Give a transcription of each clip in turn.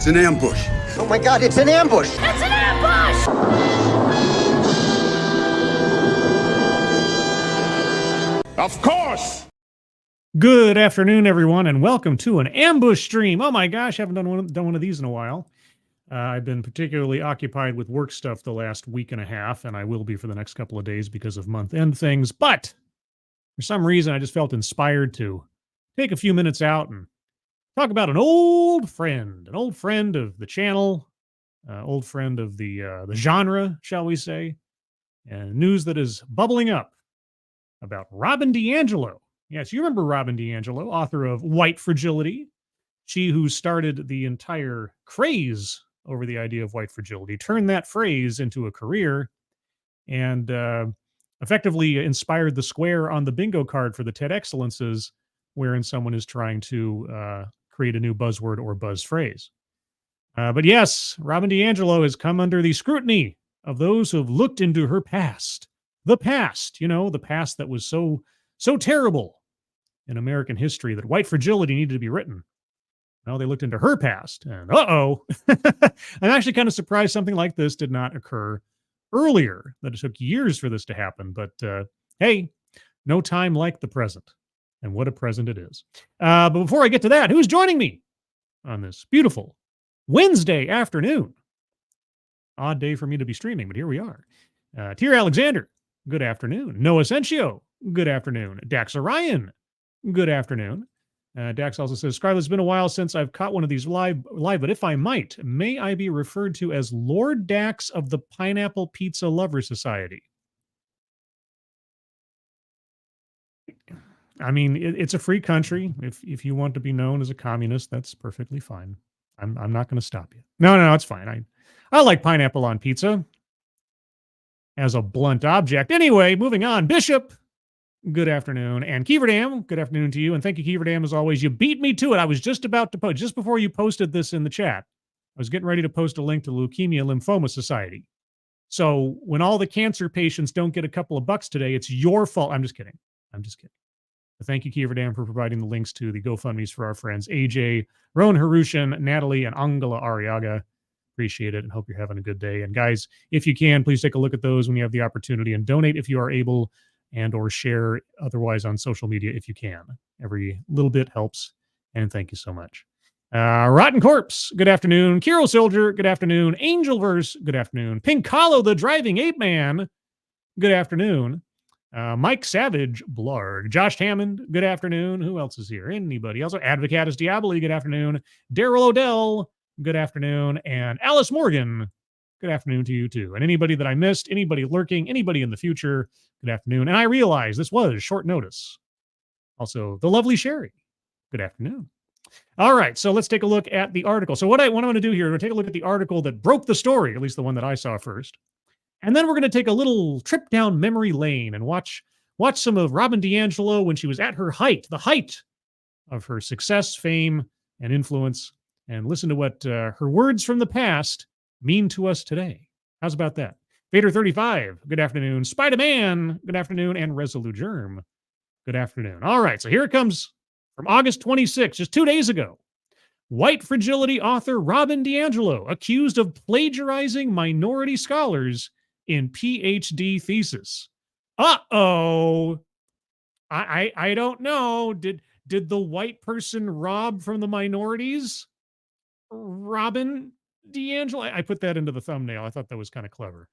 It's an ambush. Oh my God, it's an ambush! It's an ambush! Of course! Good afternoon, everyone, and welcome to an ambush stream. Oh my gosh, haven't done one of these in a while. I've been particularly occupied with work stuff the last week and a half, and I will be for the next couple of days because of month-end things. But for some reason, I just felt inspired to take a few minutes out and talk about an old friend of the channel, old friend of the genre, shall we say, and news that is bubbling up about Robin DiAngelo. Yes, you remember Robin DiAngelo, author of White Fragility. She who started the entire craze over the idea of white fragility, turned that phrase into a career, and effectively inspired the square on the bingo card for the TED Excellences, wherein someone is trying to create a new buzzword or buzz phrase. But yes, Robin DiAngelo has come under the scrutiny of those who have looked into her past. The past, the past that was so terrible in American history that white fragility needed to be written. Well, they looked into her past, and I'm actually kind of surprised something like this did not occur earlier, that it took years for this to happen. But hey, no time like the present. And what a present it is. But before I get to that, who's joining me on this beautiful Wednesday afternoon? Odd day for me to be streaming, but here we are. Tier Alexander, good afternoon. Noah Sencio, good afternoon. Dax Orion, good afternoon. Dax also says, Scarlett, it's been a while since I've caught one of these live, but if I might, may I be referred to as Lord Dax of the Pineapple Pizza Lover Society? I mean, it's a free country. If you want to be known as a communist, that's perfectly fine. I'm not going to stop you. No, it's fine. I like pineapple on pizza as a blunt object. Anyway, moving on. Bishop, good afternoon. And Keeverdam, good afternoon to you. And thank you, Keeverdam, as always. You beat me to it. I was just about to post, just before you posted this in the chat, I was getting ready to post a link to Leukemia Lymphoma Society. So when all the cancer patients don't get a couple of bucks today, it's your fault. I'm just kidding. But thank you, Keeverdam, for providing the links to the GoFundMes for our friends AJ, Rowan Harushan, Natalie, and Angela Arriaga. Appreciate it and hope you're having a good day. And guys, if you can, please take a look at those when you have the opportunity and donate if you are able, and or share otherwise on social media if you can. Every little bit helps, and thank you so much. Rotten Corpse, good afternoon. Kiro Soldier, good afternoon. Angelverse, good afternoon. Pinkalo, the Driving Ape Man, good afternoon. Mike Savage, Blarg. Josh Hammond, good afternoon. Who else is here? Anybody else? Advocatus Diaboli, good afternoon. Daryl Odell, good afternoon. And Alice Morgan, good afternoon to you too. And anybody that I missed, anybody lurking, anybody in the future, good afternoon. And I realize this was short notice. Also, the lovely Sherry, good afternoon. All right, so let's take a look at the article. So what I want to do here, we're going to take a look at the article that broke the story, at least the one that I saw first. And then we're going to take a little trip down memory lane and watch some of Robin DiAngelo when she was at her height, the height of her success, fame, and influence, and listen to what her words from the past mean to us today. How's about that? Vader35, good afternoon. Spider-Man, good afternoon. And Resolute Germ, good afternoon. All right, so here it comes from August 26, just 2 days ago. White fragility author Robin DiAngelo accused of plagiarizing minority scholars in PhD thesis. Uh-oh. I don't know. Did the white person rob from the minorities? Robin DiAngelo? I put that into the thumbnail. I thought that was kind of clever.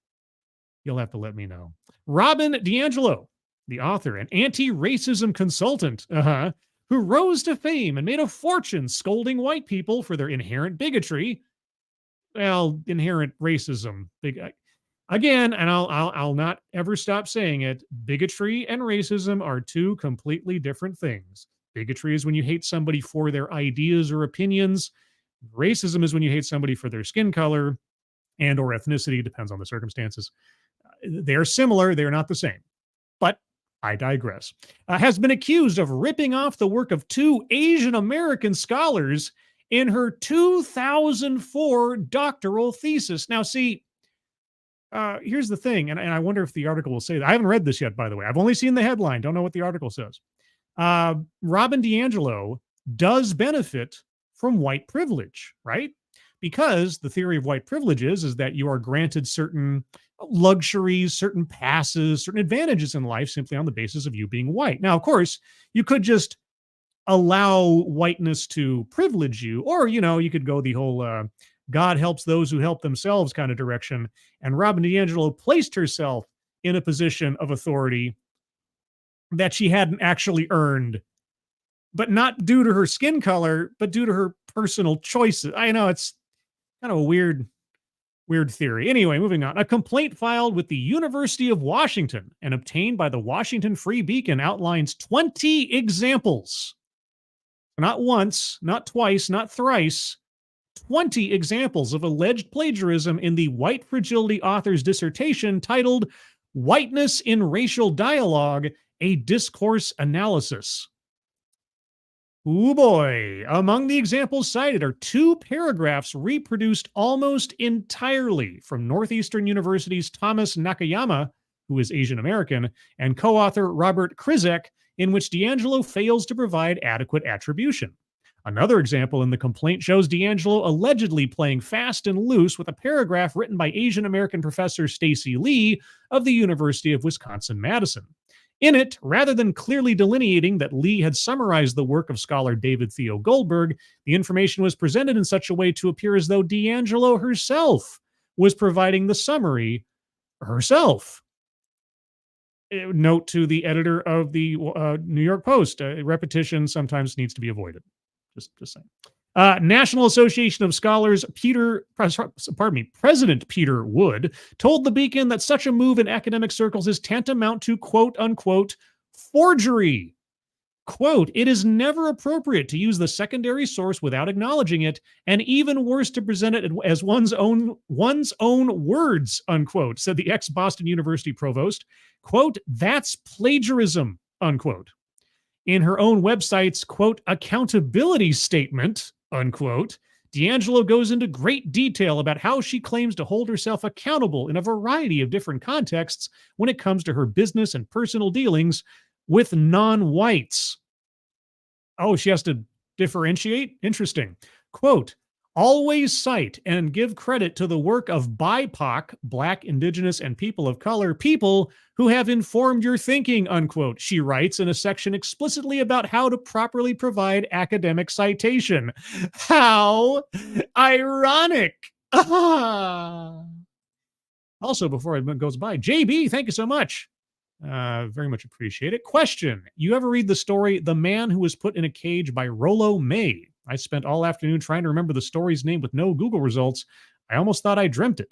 You'll have to let me know. Robin DiAngelo, the author and anti-racism consultant, who rose to fame and made a fortune scolding white people for their inherent bigotry. Well, inherent racism. Again, and I'll not ever stop saying it, bigotry and racism are two completely different things. Bigotry is when you hate somebody for their ideas or opinions. Racism is when you hate somebody for their skin color and or ethnicity, depends on the circumstances. They're similar, they're not the same. But I digress. Has been accused of ripping off the work of two Asian American scholars in her 2004 doctoral thesis. Now, see, here's the thing, and I wonder if the article will say that. I haven't read this yet, by the way. I've only seen the headline. Don't know what the article says. Robin DiAngelo does benefit from white privilege, right? because the theory of white privilege is that you are granted certain luxuries, certain passes, certain advantages in life simply on the basis of you being white. Now, of course, you could just allow whiteness to privilege you, or, you could go the whole God helps those who help themselves kind of direction. And Robin DiAngelo placed herself in a position of authority that she hadn't actually earned, but not due to her skin color, but due to her personal choices. I know it's kind of a weird theory. Anyway, moving on. A complaint filed with the University of Washington and obtained by the Washington Free Beacon outlines 20 examples. Not once, not twice, not thrice. 20 examples of alleged plagiarism in the white fragility author's dissertation titled Whiteness in Racial Dialogue, a Discourse Analysis. Oh boy. Among the examples cited are 2 paragraphs reproduced almost entirely from Northeastern University's Thomas Nakayama, who is Asian American, and co-author Robert Krizek, in which DiAngelo fails to provide adequate attribution. Another example in the complaint shows DiAngelo allegedly playing fast and loose with a paragraph written by Asian American professor Stacy Lee of the University of Wisconsin-Madison. In it, rather than clearly delineating that Lee had summarized the work of scholar David Theo Goldberg, the information was presented in such a way to appear as though DiAngelo herself was providing the summary herself. Note to the editor of the New York Post, repetition sometimes needs to be avoided. Just saying. National Association of Scholars President Peter Wood told the Beacon that such a move in academic circles is tantamount to quote-unquote forgery. Quote, it is never appropriate to use the secondary source without acknowledging it, and even worse to present it as one's own words, unquote, said the ex-Boston University provost. Quote, that's plagiarism, unquote. In her own website's, quote, accountability statement, unquote, DiAngelo goes into great detail about how she claims to hold herself accountable in a variety of different contexts when it comes to her business and personal dealings with non-whites. Oh, she has to differentiate? Interesting. Quote, always cite and give credit to the work of BIPOC, Black, Indigenous, and People of Color, people who have informed your thinking, unquote, she writes in a section explicitly about how to properly provide academic citation. How ironic. Also, before it goes by, JB, thank you so much. Very much appreciate it. Question, you ever read the story, The Man Who Was Put in a Cage by Rollo May? I spent all afternoon trying to remember the story's name with no Google results. I almost thought I dreamt it.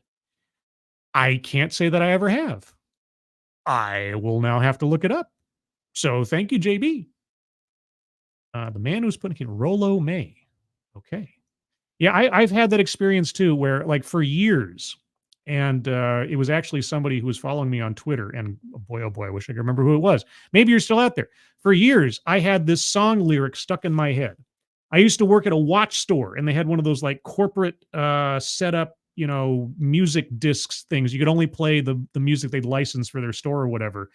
I can't say that I ever have. I will now have to look it up. So thank you, JB. The Man Who's Put in Rollo May. Okay. Yeah, I've had that experience too, where like for years, and it was actually somebody who was following me on Twitter, and oh boy, I wish I could remember who it was. Maybe you're still out there. For years, I had this song lyric stuck in my head. I used to work at a watch store, and they had one of those like corporate setup, music discs things. You could only play the music they'd licensed for their store or whatever.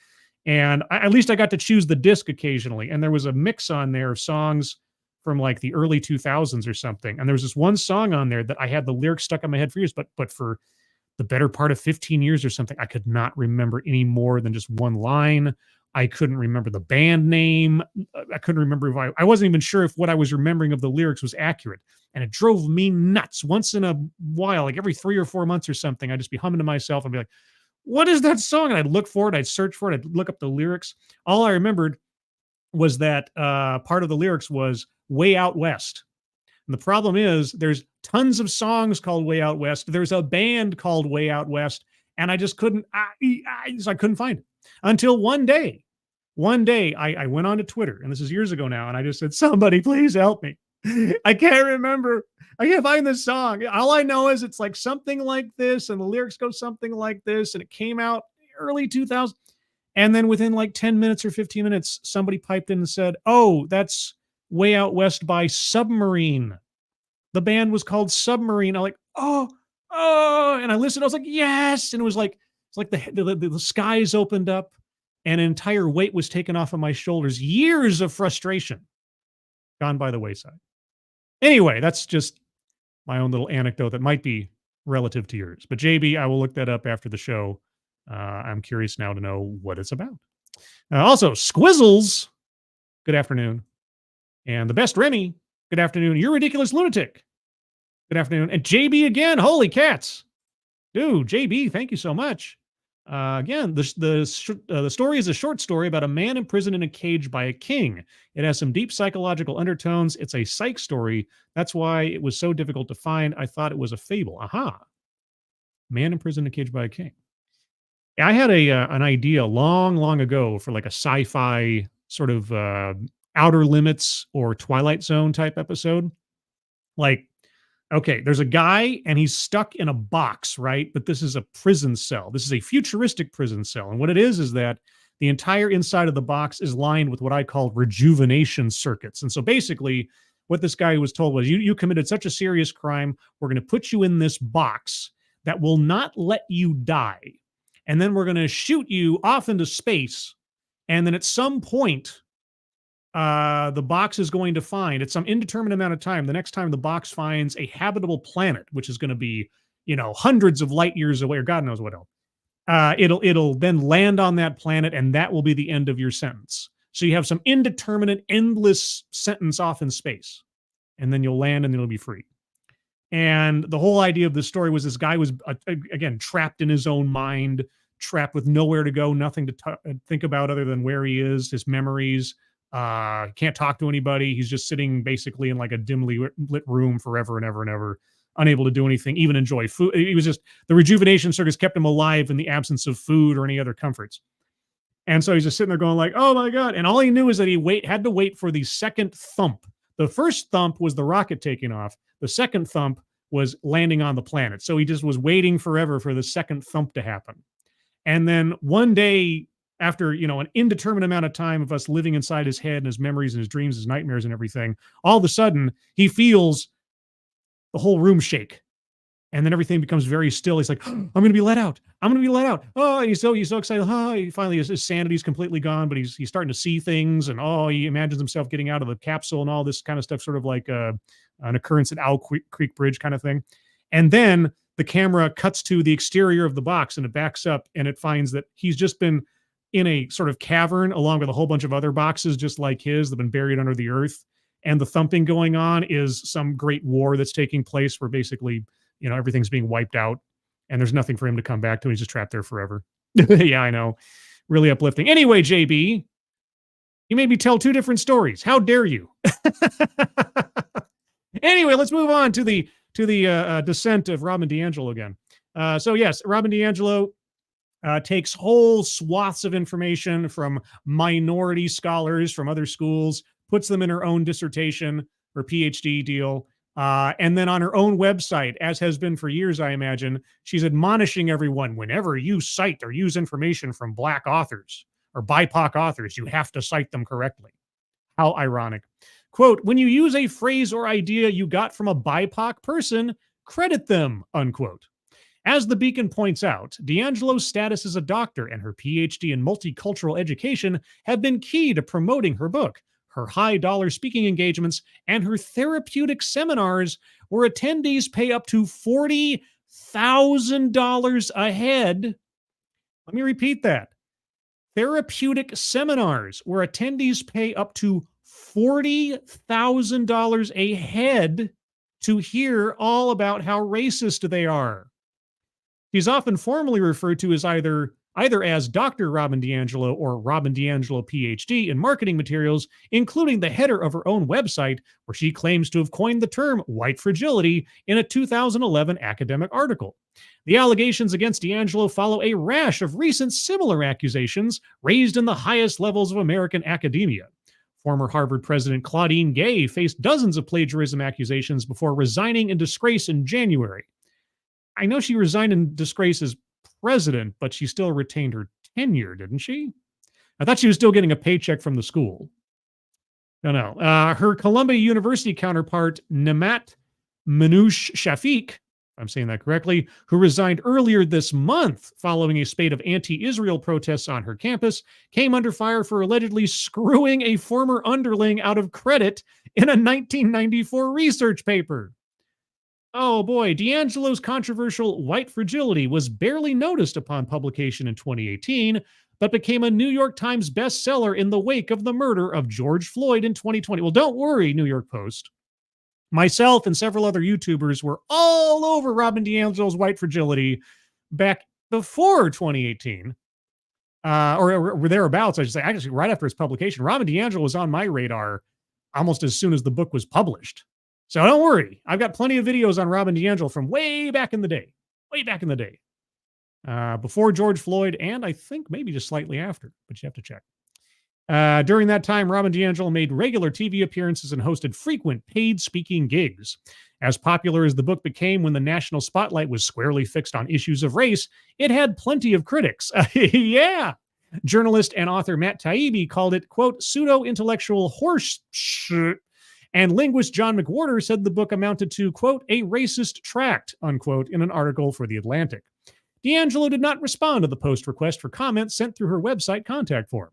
And at least I got to choose the disc occasionally. And there was a mix on there of songs from like the early 2000s or something. And there was this one song on there that I had the lyrics stuck in my head for years, but for the better part of 15 years or something, I could not remember any more than just one line. I couldn't remember the band name. I couldn't remember if I wasn't even sure if what I was remembering of the lyrics was accurate. And it drove me nuts. Once in a while, like every 3 or 4 months or something, I'd just be humming to myself and be like, what is that song? And I'd look for it. I'd search for it. I'd look up the lyrics. All I remembered was that part of the lyrics was Way Out West. And the problem is there's tons of songs called Way Out West. There's a band called Way Out West. And I just couldn't, so I couldn't find it. Until one day I went on to Twitter, and this is years ago now, and I just said, somebody please help me. I can't remember. I can't find this song. All I know is it's like something like this, and the lyrics go something like this, and it came out early 2000. And then within like 10 minutes or 15 minutes, somebody piped in and said, oh, that's Way Out West by Submarine. The band was called Submarine. I'm like, oh, and I listened. I was like, yes. And it was like, it's like the skies opened up and an entire weight was taken off of my shoulders. Years of frustration gone by the wayside. Anyway, that's just my own little anecdote that might be relative to yours. But JB, I will look that up after the show. I'm curious now to know what it's about. Also, Squizzles, good afternoon. And the best Remy, good afternoon. You're ridiculous lunatic. Good afternoon. And JB again, holy cats. Dude, JB, thank you so much. Again, the story is a short story about a man imprisoned in a cage by a king. It has some deep psychological undertones. It's a psych story. That's why it was so difficult to find. I thought it was a fable. Aha. Man imprisoned in a cage by a king. I had an idea long ago for like a sci-fi sort of Outer Limits or Twilight Zone type episode. Like, okay, there's a guy and he's stuck in a box, right? But this is a prison cell. This is a futuristic prison cell. And what it is that the entire inside of the box is lined with what I call rejuvenation circuits. And so basically, what this guy was told was, you committed such a serious crime, we're going to put you in this box that will not let you die. And then we're going to shoot you off into space. And then at some point, the box is going to find, at some indeterminate amount of time, the next time the box finds a habitable planet, which is going to be, hundreds of light years away, or God knows what else. It'll then land on that planet, and that will be the end of your sentence. So you have some indeterminate, endless sentence off in space, and then you'll land and it'll be free. And the whole idea of the story was this guy was, again, trapped in his own mind, trapped with nowhere to go, nothing to think about other than where he is, his memories. Can't talk to anybody. He's just sitting basically in like a dimly lit room forever and ever and ever, unable to do anything, even enjoy food. He was just, the rejuvenation circus kept him alive in the absence of food or any other comforts. And so he's just sitting there going like, oh my God. And all he knew is that he had to wait for the second thump. The first thump was the rocket taking off. The second thump was landing on the planet. So he just was waiting forever for the second thump to happen. And then one day, after, an indeterminate amount of time of us living inside his head and his memories and his dreams, his nightmares and everything, all of a sudden he feels the whole room shake. And then everything becomes very still. He's like, I'm going to be let out. I'm going to be let out. Oh, and he's so excited. Oh, he finally, his sanity's completely gone, but he's starting to see things. And he imagines himself getting out of the capsule and all this kind of stuff, sort of like an occurrence at Owl Creek Bridge kind of thing. And then the camera cuts to the exterior of the box and it backs up and it finds that he's just been in a sort of cavern along with a whole bunch of other boxes just like his that have been buried under the earth. And the thumping going on is some great war that's taking place where basically, everything's being wiped out and there's nothing for him to come back to. He's just trapped there forever. Yeah, I know. Really uplifting. Anyway, JB, you made me tell two different stories. How dare you? Anyway, let's move on to the descent of Robin DiAngelo again. So yes, Robin DiAngelo takes whole swaths of information from minority scholars from other schools, puts them in her own dissertation or PhD deal. And then on her own website, as has been for years, I imagine, she's admonishing everyone, whenever you cite or use information from Black authors or BIPOC authors, you have to cite them correctly. How ironic. Quote, when you use a phrase or idea you got from a BIPOC person, credit them, unquote. As the Beacon points out, DiAngelo's status as a doctor and her PhD in multicultural education have been key to promoting her book, her high-dollar speaking engagements, and her therapeutic seminars where attendees pay up to $40,000 a head. Let me repeat that. Therapeutic seminars where attendees pay up to $40,000 a head to hear all about how racist they are. She's often formally referred to as either as Dr. Robin DiAngelo or Robin DiAngelo PhD in marketing materials, including the header of her own website, where she claims to have coined the term white fragility in a 2011 academic article. The allegations against DiAngelo follow a rash of recent similar accusations raised in the highest levels of American academia. Former Harvard President Claudine Gay faced dozens of plagiarism accusations before resigning in disgrace in January. I know she resigned in disgrace as president, but she still retained her tenure, didn't she? I thought she was still getting a paycheck from the school. No. Her Columbia University counterpart, Nemat Manoush Shafiq, I'm saying that correctly, who resigned earlier this month following a spate of anti-Israel protests on her campus, came under fire for allegedly screwing a former underling out of credit in a 1994 research paper. Oh boy, D'Angelo's controversial White Fragility was barely noticed upon publication in 2018, but became a New York Times bestseller in the wake of the murder of George Floyd in 2020. Well, don't worry, New York Post. Myself and several other YouTubers were all over Robin DiAngelo's White Fragility back before 2018, or thereabouts, I should say. Actually, right after its publication, Robin DiAngelo was on my radar almost as soon as the book was published. So don't worry. I've got plenty of videos on Robin DiAngelo from way back in the day. Before George Floyd, and I think maybe just slightly after, but you have to check. During that time, Robin DiAngelo made regular TV appearances and hosted frequent paid speaking gigs. As popular as the book became when the national spotlight was squarely fixed on issues of race, it had plenty of critics. Yeah. Journalist and author Matt Taibbi called it, quote, pseudo-intellectual horse shit. And linguist John McWhorter said the book amounted to, quote, a racist tract, unquote, in an article for The Atlantic. DiAngelo did not respond to the Post request for comment sent through her website contact form.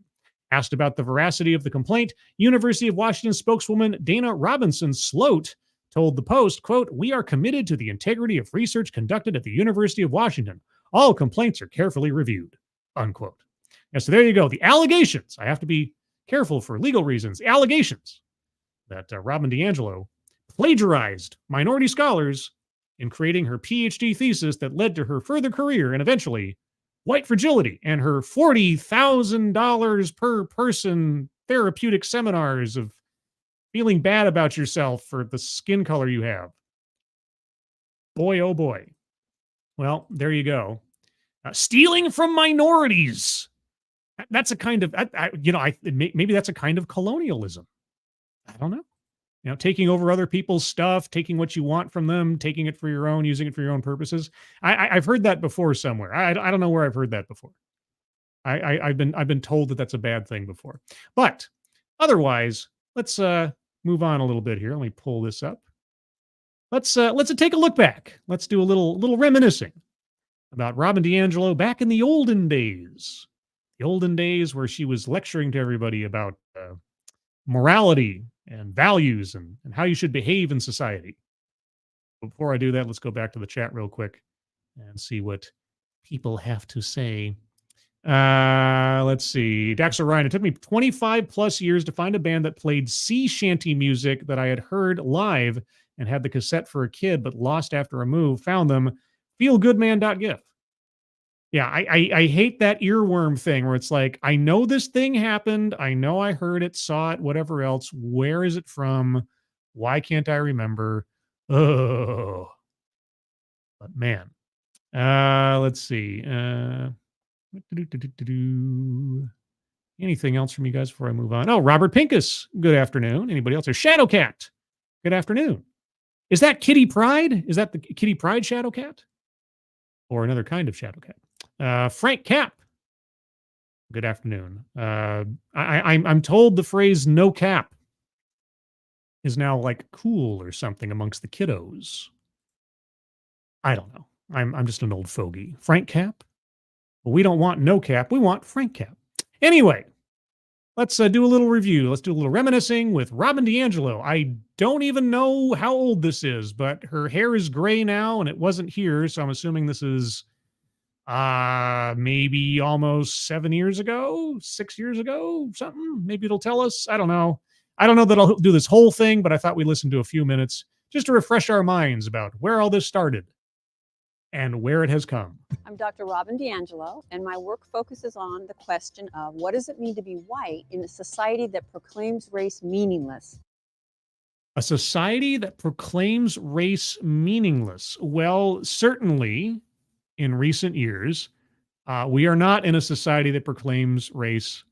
Asked about the veracity of the complaint, University of Washington spokeswoman Dana Robinson Sloat told the Post, quote, we are committed to the integrity of research conducted at the University of Washington. All complaints are carefully reviewed, unquote. And so there you go. The allegations, I have to be careful for legal reasons, the allegations that Robin DiAngelo plagiarized minority scholars in creating her PhD thesis that led to her further career and eventually White Fragility and her $40,000 per person therapeutic seminars of feeling bad about yourself for the skin color you have. Boy, oh boy. Well, there you go. Stealing from minorities. That's a kind of, maybe that's a kind of colonialism. I don't know. You know, taking over other people's stuff, taking what you want from them, taking it for your own, using it for your own purposes. I've heard that before somewhere. I don't know where I've heard that before. I've been told that that's a bad thing before. But otherwise, let's move on a little bit here. Let me pull this up. Let's take a look back. Let's do a little reminiscing about Robin DiAngelo back in the olden days. The olden days where she was lecturing to everybody about morality and values and how you should behave in society. Before I do that, let's go back to the chat real quick and see what people have to say. Let's see. Dax Orion, it took me 25 plus years to find a band that played sea shanty music that I had heard live and had the cassette for a kid, but lost after a move. Found them. Feelgoodman.gif. Yeah, I hate that earworm thing where it's like, I know this thing happened. I know I heard it, saw it, whatever else. Where is it from? Why can't I remember? Oh, but man. Let's see. Anything else from you guys before I move on? Oh, Robert Pincus. Good afternoon. Anybody else? Or Shadowcat. Good afternoon. Is that Kitty Pryde? Is that the Kitty Pryde Shadowcat? Or another kind of Shadowcat? Frank Cap. Good afternoon. I'm told the phrase "no cap" is now like cool or something amongst the kiddos. I don't know. I'm just an old fogey. Frank Cap. Well, we don't want no cap. We want Frank Cap. Anyway, let's do a little review. Let's do a little reminiscing with Robin DiAngelo. I don't even know how old this is, but her hair is gray now, and it wasn't here, so I'm assuming this is maybe almost 7 years ago, 6 years ago, something. Maybe it'll tell us. I don't know. I don't know that I'll do this whole thing, but I thought we'd listen to a few minutes just to refresh our minds about where all this started and where it has come. I'm Dr. Robin DiAngelo, and my work focuses on the question of what does it mean to be white in a society that proclaims race meaningless? A society that proclaims race meaningless. Well, certainly in recent years, we are not in a society that proclaims race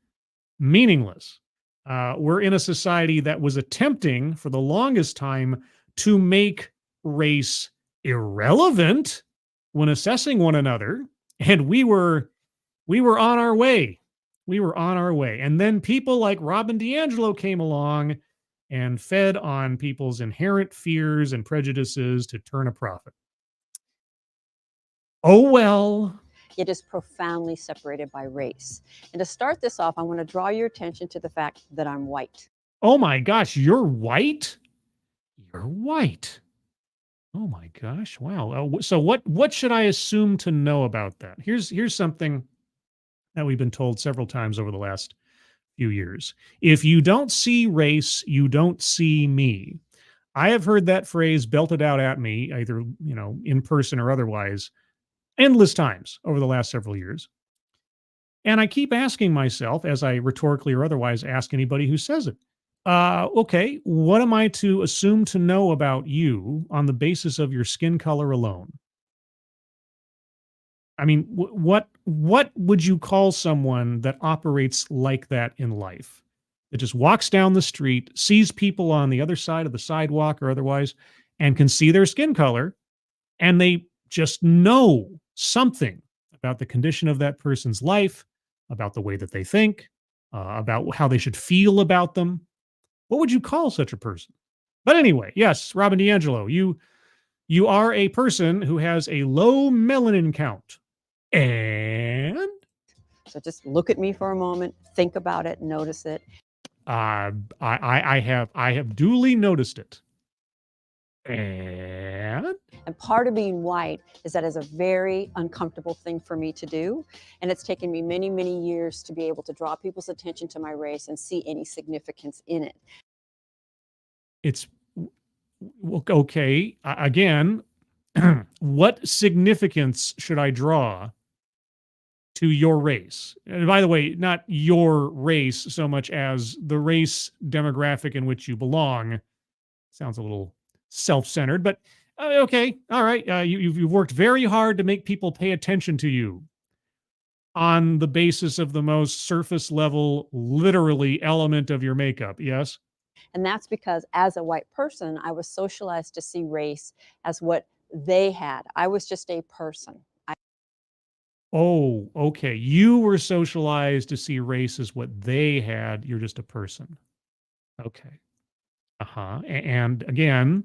meaningless. We're in a society that was attempting for the longest time to make race irrelevant when assessing one another, and we were on our way. We were on our way. And then people like Robin DiAngelo came along and fed on people's inherent fears and prejudices to turn a profit. Oh, well. It is profoundly separated by race. And to start this off, I want to draw your attention to the fact that I'm white. Oh my gosh, you're white? You're white. Oh my gosh! Wow. So what should I assume to know about that? Here's something that we've been told several times over the last few years. If you don't see race, you don't see me. I have heard that phrase belted out at me, either in person or otherwise, endless times over the last several years. And I keep asking myself, as I rhetorically or otherwise ask anybody who says it, okay, what am I to assume to know about you on the basis of your skin color alone? I mean, what would you call someone that operates like that in life? That just walks down the street, sees people on the other side of the sidewalk or otherwise, and can see their skin color, and they just know something about the condition of that person's life, about the way that they think, about how they should feel about them. What would you call such a person? But anyway, yes, Robin DiAngelo, you are a person who has a low melanin count. And So just look at me for a moment, think about it, notice it. I have duly noticed it. And part of being white is that is a very uncomfortable thing for me to do. And it's taken me many, many years to be able to draw people's attention to my race and see any significance in it. It's okay. Again, what significance should I draw to your race? And by the way, not your race so much as the race demographic in which you belong. Sounds a little self-centered, but okay, all right. You've worked very hard to make people pay attention to you on the basis of the most surface level, literally element of your makeup. Yes. And that's because as a white person, I was socialized to see race as what they had. I was just a person. Oh, okay. You were socialized to see race as what they had. You're just a person. Okay. Uh-huh. And again,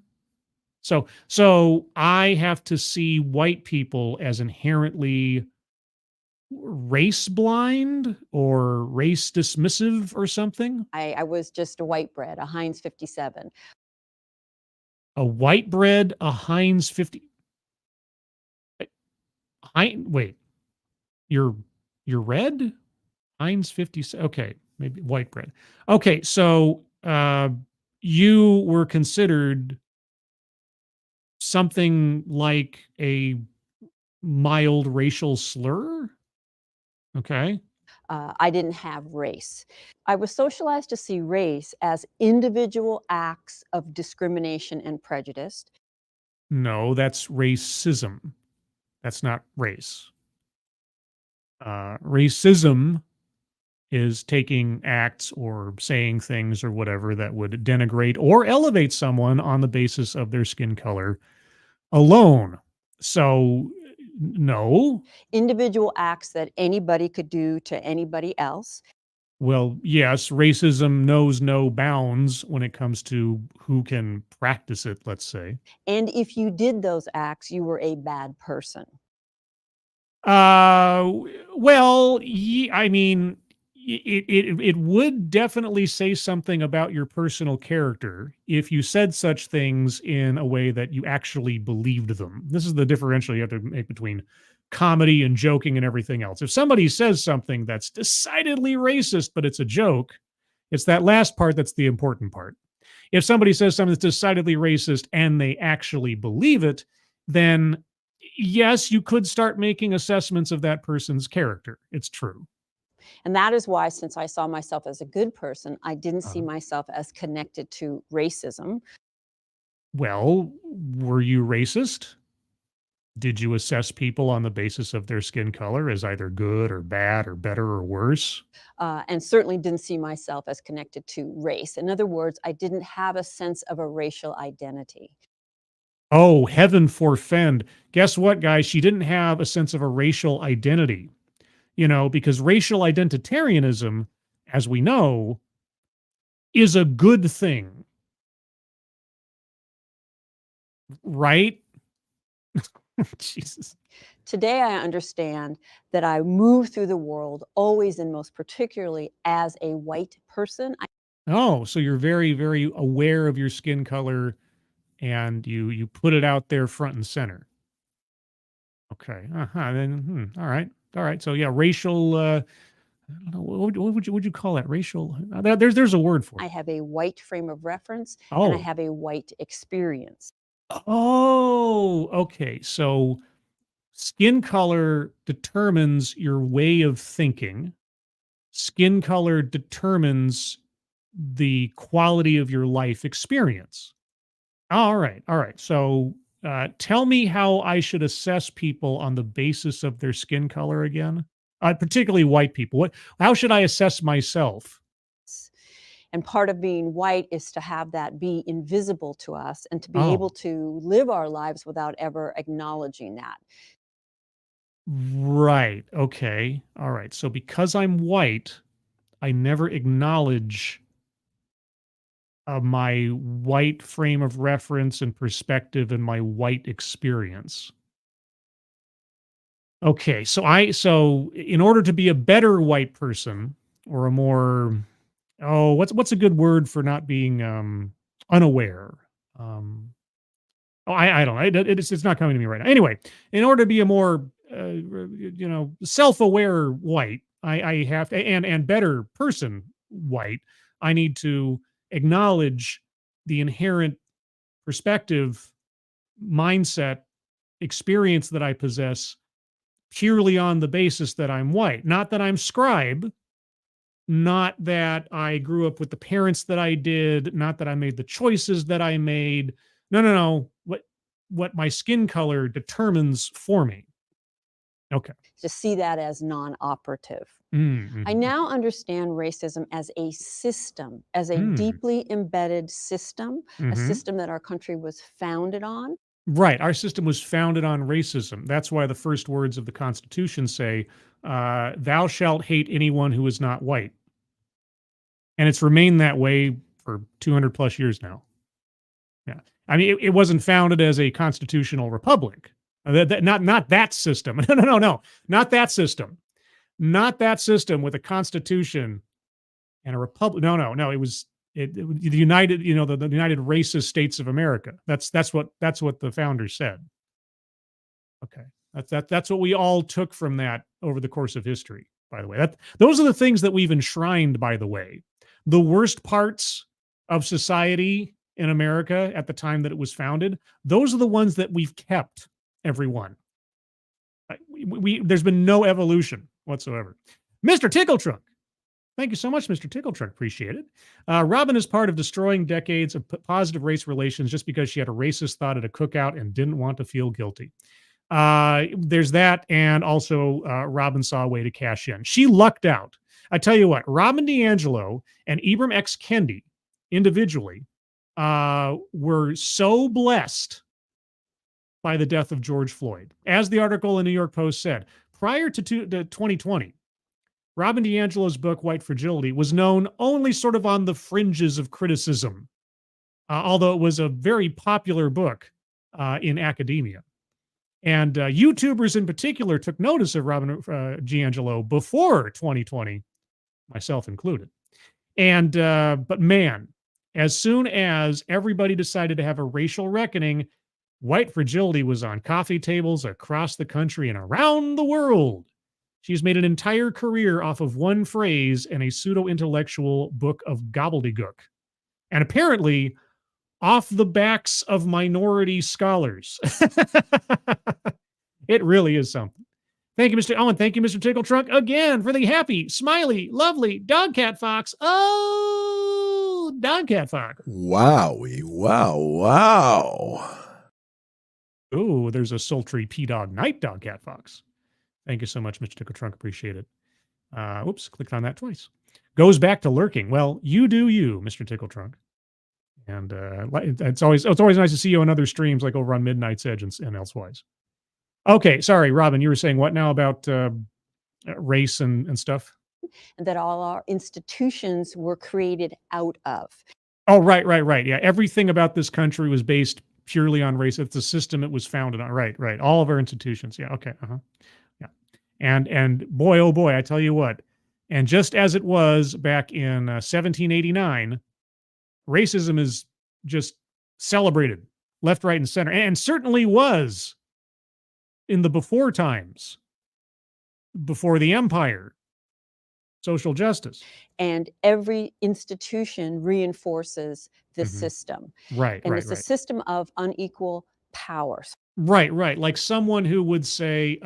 so I have to see white people as inherently race blind or race dismissive or something? I was just a white bread, a Heinz 57. A white bread, a Heinz 50. Wait, you're red? Heinz 50. Okay, maybe white bread. Okay, so you were considered something like a mild racial slur? Okay. I didn't have race. I was socialized to see race as individual acts of discrimination and prejudice. No, that's racism. That's not race. Racism is taking acts or saying things or whatever that would denigrate or elevate someone on the basis of their skin color alone. So, no. Individual acts that anybody could do to anybody else. Well, yes, racism knows no bounds when it comes to who can practice it, let's say. And if you did those acts, you were a bad person. Well, I mean, it would definitely say something about your personal character if you said such things in a way that you actually believed them. This is the differential you have to make between comedy and joking and everything else. If somebody says something that's decidedly racist, but it's a joke, it's that last part that's the important part. If somebody says something that's decidedly racist and they actually believe it, then yes, you could start making assessments of that person's character. It's true. And that is why, since I saw myself as a good person, I didn't see myself as connected to racism. Well, were you racist? Did you assess people on the basis of their skin color as either good or bad or better or worse? And certainly didn't see myself as connected to race. In other words, I didn't have a sense of a racial identity. Oh, heaven forfend. Guess what, guys? She didn't have a sense of a racial identity, because racial identitarianism, as we know, is a good thing. Right? Jesus. Today, I understand that I move through the world always and most particularly as a white person. Oh, so you're very, very aware of your skin color and you put it out there front and center. Okay. Then all right. So yeah, racial. I don't know, what would you call that? Racial. There's a word for I it. have a white frame of reference and I Oh. have a white experience. Oh. Okay. So skin color determines your way of thinking. Skin color determines the quality of your life experience. All right. All right. So tell me how I should assess people on the basis of their skin color again, particularly white people. How should I assess myself? And part of being white is to have that be invisible to us and to be Oh, able to live our lives without ever acknowledging that. right. Okay. All right. So because I'm white, I never acknowledge my white frame of reference and perspective and my white experience. Okay, so in order to be a better white person or a more what's a good word for not being unaware? Um I don't know. It's not coming to me right now. Anyway, in order to be a more self-aware white, I have to, and better person white, I need to acknowledge the inherent perspective, mindset, experience that I possess purely on the basis that I'm white. Not that I'm scribe, not that I grew up with the parents that I did, not that I made the choices that I made. No. What my skin color determines for me. Okay. To see that as non-operative. Mm-hmm. I now understand racism as a system, as a Mm. deeply embedded system, a Mm-hmm. system that our country was founded on. Right. Our system was founded on racism. That's why the first words of the Constitution say, thou shalt hate anyone who is not white. And it's remained that way for 200 plus years now. Yeah. I mean, it wasn't founded as a constitutional republic. Not that system. No. Not that system. Not that system with a constitution and a republic. No. It was the United, the United Racist States of America. That's what the founders said. Okay. That's what we all took from that over the course of history, by the way. Those are the things that we've enshrined, by the way. The worst parts of society in America at the time that it was founded, those are the ones that we've kept, everyone. There's been no evolution whatsoever. Mr. Tickletrunk. Thank you so much, Mr. Tickletrunk. Appreciate it. Robin is part of destroying decades of positive race relations just because she had a racist thought at a cookout and didn't want to feel guilty. There's that, and also Robin saw a way to cash in. She lucked out. I tell you what, Robin DiAngelo and Ibram X. Kendi individually were so blessed by the death of George Floyd. As the article in New York Post said, prior to 2020, Robin DiAngelo's book, White Fragility, was known only sort of on the fringes of criticism, although it was a very popular book in academia. And YouTubers in particular took notice of Robin DiAngelo before 2020, myself included. And but man, as soon as everybody decided to have a racial reckoning, White Fragility was on coffee tables across the country and around the world. She's made an entire career off of one phrase and a pseudo-intellectual book of gobbledygook. And apparently off the backs of minority scholars. It really is something. Thank you, Mr. Owen. Thank you, Mr. Tickletrunk, again for the happy, smiley, lovely dog cat fox. Oh, dog cat fox. Wowie, wow. Ooh, there's a sultry P-Dog night dog cat fox. Thank you so much, Mr. Tickletrunk. Appreciate it. Whoops, clicked on that twice. Goes back to lurking. Well, you do you, Mr. Tickletrunk. And it's always nice to see you on other streams like over on Midnight's Edge and elsewise. Okay, sorry, Robin, you were saying what now about race and stuff? And that all our institutions were created out of. Oh, right. Yeah, everything about this country was based purely on race. It's the system it was founded on. Right. All of our institutions. Yeah. Okay. Yeah. And boy, oh boy, I tell you what. And just as it was back in 1789, racism is just celebrated left, right, and center, and certainly was in the before times, before the empire, social justice. And every institution reinforces this system. Right, And right, it's a right. system of unequal powers. Right, right. Like someone who would say,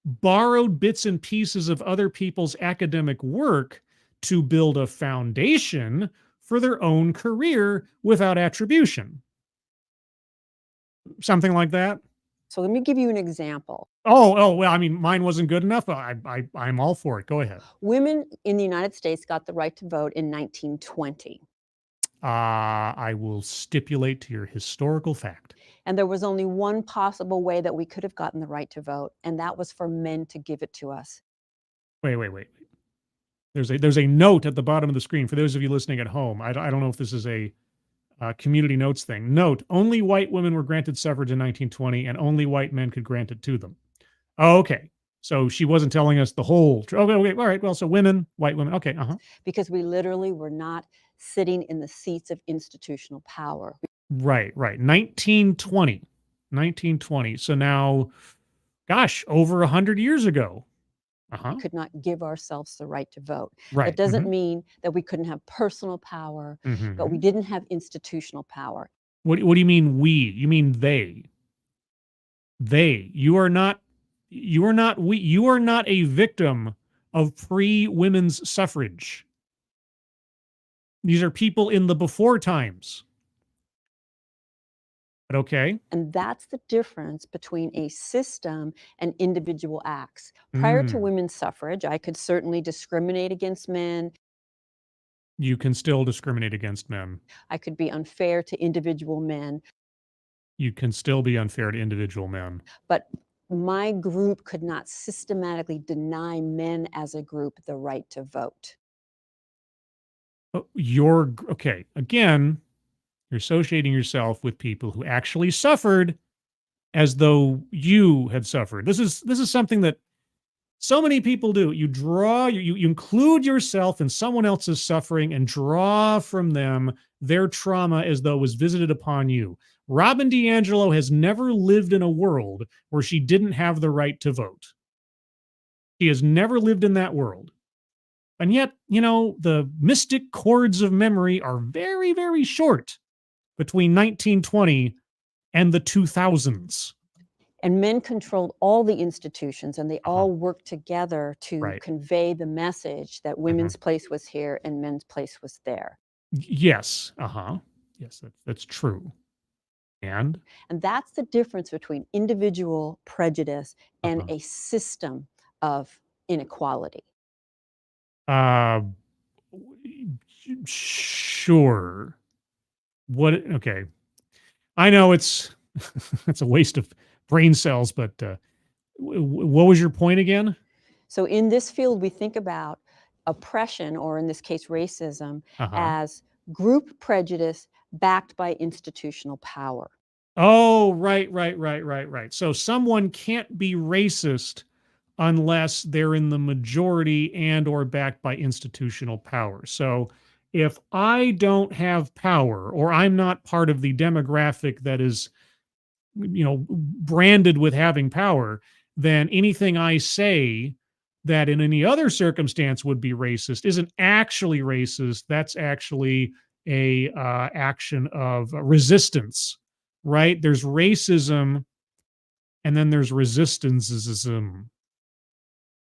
borrowed bits and pieces of other people's academic work to build a foundation for their own career without attribution. Something like that. So let me give you an example. Oh, well, I mean, mine wasn't good enough. I'm all for it. Go ahead. Women in the United States got the right to vote in 1920. I will stipulate to your historical fact. And there was only one possible way that we could have gotten the right to vote, and that was for men to give it to us. Wait. There's a note at the bottom of the screen for those of you listening at home. I don't know if this is a community notes thing. Note: only white women were granted suffrage in 1920, and only white men could grant it to them. Oh, okay. So she wasn't telling us the whole. Okay, all right. Well, so women, white women. Okay, Because we literally were not sitting in the seats of institutional power. Right. 1920. So now, gosh, over 100 years ago. We could not give ourselves the right to vote. Right. That doesn't mean that we couldn't have personal power, but we didn't have institutional power. What do you mean we? You mean they? They. You are not we. You are not a victim of pre-women's suffrage. These are people in the before times. But okay. And that's the difference between a system and individual acts. Prior to women's suffrage, I could certainly discriminate against men. You can still discriminate against men. I could be unfair to individual men. You can still be unfair to individual men. But my group could not systematically deny men as a group the right to vote. Okay. Again, you're associating yourself with people who actually suffered as though you had suffered. This is something that so many people do. You include yourself in someone else's suffering and draw from them their trauma as though it was visited upon you. Robin DiAngelo has never lived in a world where she didn't have the right to vote. She has never lived in that world. And yet, the mystic cords of memory are very, very short between 1920 and the 2000s. And men controlled all the institutions, and they all worked together to convey the message that women's place was here and men's place was there. Yes. Yes, that's true. And that's the difference between individual prejudice and a system of inequality. Sure. Okay. I know it's a waste of brain cells, but what was your point again? So in this field, we think about oppression, or in this case, racism, as group prejudice backed by institutional power. Oh, right. So someone can't be racist unless they're in the majority and or backed by institutional power. So if I don't have power, or I'm not part of the demographic that is, branded with having power, then anything I say that in any other circumstance would be racist isn't actually racist. That's actually a action of resistance, right? There's racism, and then there's resistanceism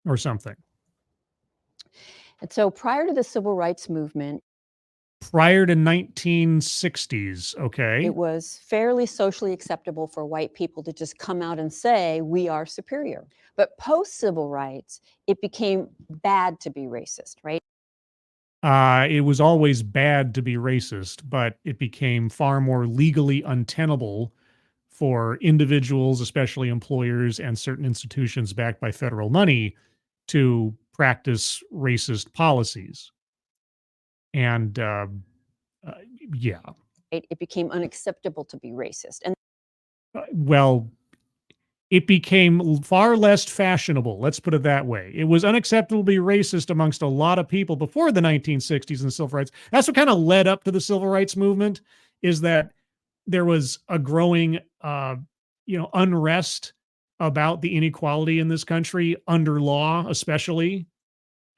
or something. And so prior to the civil rights movement, prior to 1960s, okay, it was fairly socially acceptable for white people to just come out and say, we are superior. But post-civil rights, it became bad to be racist, right? It was always bad to be racist, but it became far more legally untenable for individuals, especially employers and certain institutions backed by federal money, to practice racist policies. And yeah, it became unacceptable to be racist. And well, it became far less fashionable. Let's put it that way. It was unacceptable to be racist amongst a lot of people before the 1960s and civil rights. That's what kind of led up to the civil rights movement, is that there was a growing, unrest about the inequality in this country under law, especially,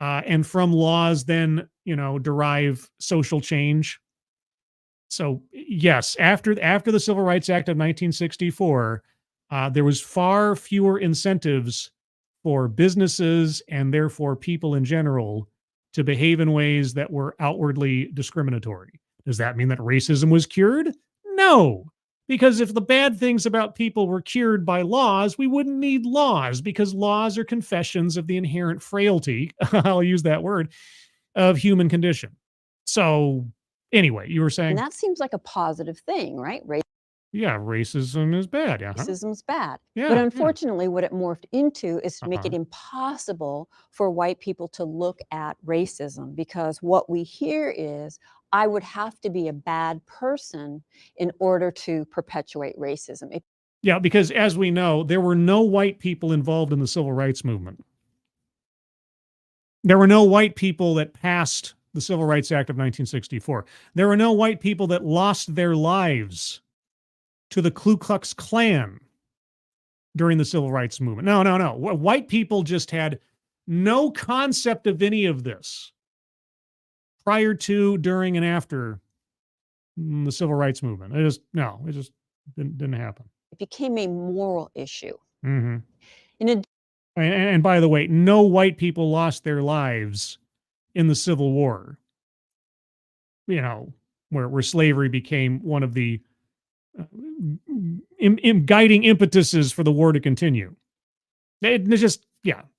and from laws then, derive social change. So yes, after the Civil Rights Act of 1964, there was far fewer incentives for businesses and therefore people in general to behave in ways that were outwardly discriminatory. Does that mean that racism was cured? No, because if the bad things about people were cured by laws, we wouldn't need laws, because laws are confessions of the inherent frailty, I'll use that word, of human condition. So anyway, you were And saying, that seems like a positive thing, right? yeah, racism is bad. Yeah. Racism's bad. Yeah. But Yeah. unfortunately, what it morphed into is to make it Uh-huh. impossible for white people to look at racism, because what we hear is, I would have to be a bad person in order to perpetuate racism. Yeah, because as we know, there were no white people involved in the civil rights movement. There were no white people that passed the Civil Rights Act of 1964. There were no white people that lost their lives to the Ku Klux Klan during the civil rights movement. No. White people just had no concept of any of this prior to, during, and after the civil rights movement. It just didn't happen. It became a moral issue. Mm-hmm. In And by the way, no white people lost their lives in the Civil War, where slavery became one of the guiding impetuses for the war to continue. It's just,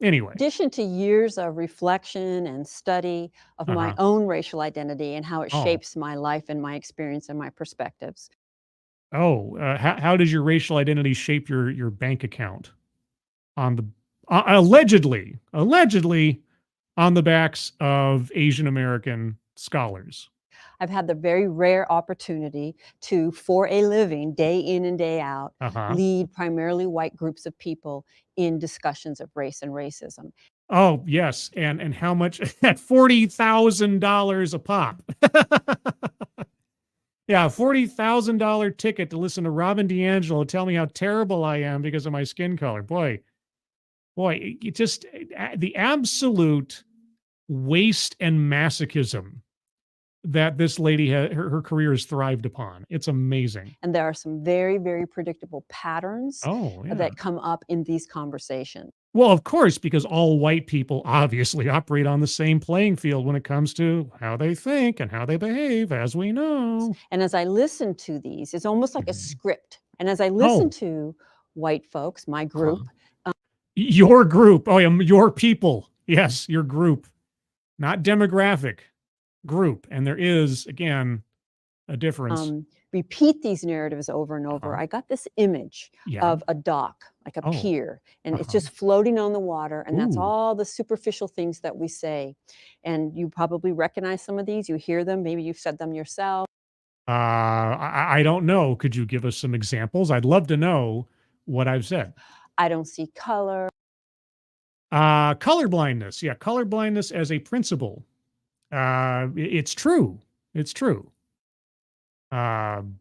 anyway. addition to years of reflection and study of my own racial identity and how it shapes my life and my experience and my perspectives. How does your racial identity shape your bank account on the allegedly on the backs of Asian American scholars? I've had the very rare opportunity to, for a living, day in and day out, lead primarily white groups of people in discussions of race and racism. Oh, yes. And how much? At $40,000 a pop. Yeah, $40,000 ticket to listen to Robin DiAngelo tell me how terrible I am because of my skin color. Boy, it just, the absolute waste and masochism that this lady, her career has thrived upon. It's amazing. And there are some very, very predictable patterns that come up in these conversations. Well, of course, because all white people obviously operate on the same playing field when it comes to how they think and how they behave, as we know. And as I listen to these, it's almost like a script. And as I listen to white folks, my group. Your group. Oh, yeah, your people. Yes, your group. Not demographic. Group. And there is, again, a difference. Repeat these narratives over and over. I got this image of a dock, like a pier, and it's just floating on the water, and that's all the superficial things that we say. And you probably recognize some of these. You hear them. Maybe you've said them yourself. I don't know. Could you give us some examples? I'd love to know what I've said. I don't see color. Color blindness. Yeah, color blindness as a principle. It's true. It's true. And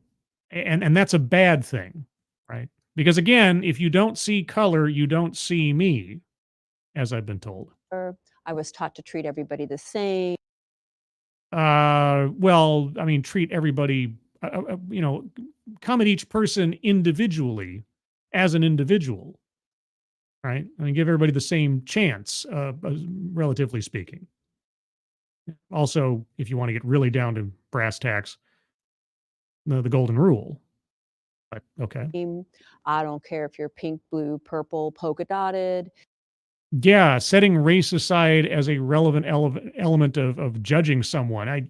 that's a bad thing, right? Because again, if you don't see color, you don't see me, as I've been told. I was taught to treat everybody the same. Well, I mean, treat everybody, come at each person individually as an individual, right? I mean, give everybody the same chance, relatively speaking. Also, if you want to get really down to brass tacks, the golden rule. But okay. I don't care if you're pink, blue, purple, polka dotted. Yeah, setting race aside as a relevant element of judging someone.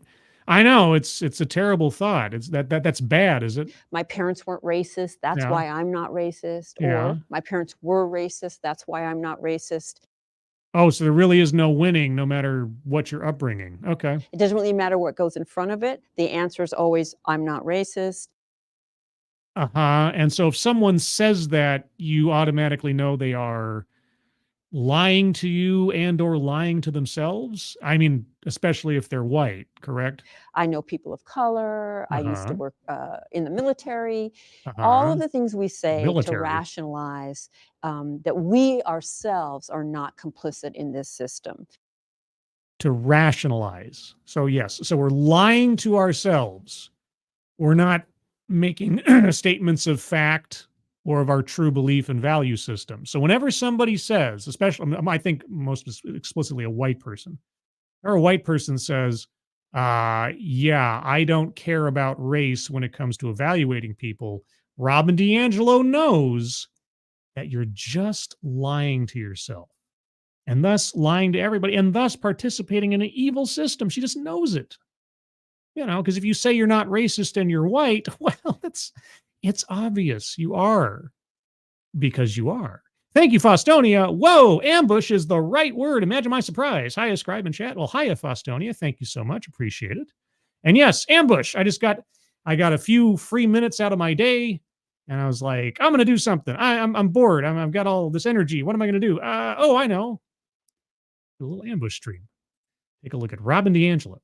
I know it's a terrible thought. It's that's bad, is it? My parents weren't racist. That's why I'm not racist. Or my parents were racist. That's why I'm not racist. Oh, so there really is no winning, no matter what your upbringing. Okay. It doesn't really matter what goes in front of it. The answer is always, I'm not racist. And so if someone says that, you automatically know they are lying to you and or lying to themselves? I mean, especially if they're white, correct? I know people of color. I used to Uh-huh. work in the military. All Uh-huh. of the things we say to Military. rationalize that we ourselves are not complicit in this system. To rationalize. So yes, so we're lying to ourselves. We're not making statements of fact or of our true belief and value system. So whenever somebody says, especially, I think most explicitly a white person, or a white person says, yeah, I don't care about race when it comes to evaluating people, Robin DiAngelo knows that you're just lying to yourself and thus lying to everybody and thus participating in an evil system. She just knows it. Because if you say you're not racist and you're white, well, it's obvious you are, because you are. Thank you, Faustonia. Whoa, ambush is the right word. Imagine my surprise. Hiya, scribe and chat. Well, hiya, Faustonia. Thank you so much. Appreciate it. And yes, ambush. I got a few free minutes out of my day, and I was like, I'm going to do something. I'm bored. I've got all this energy. What am I going to do? Oh, I know. Do a little ambush stream. Take a look at Robin DiAngelo.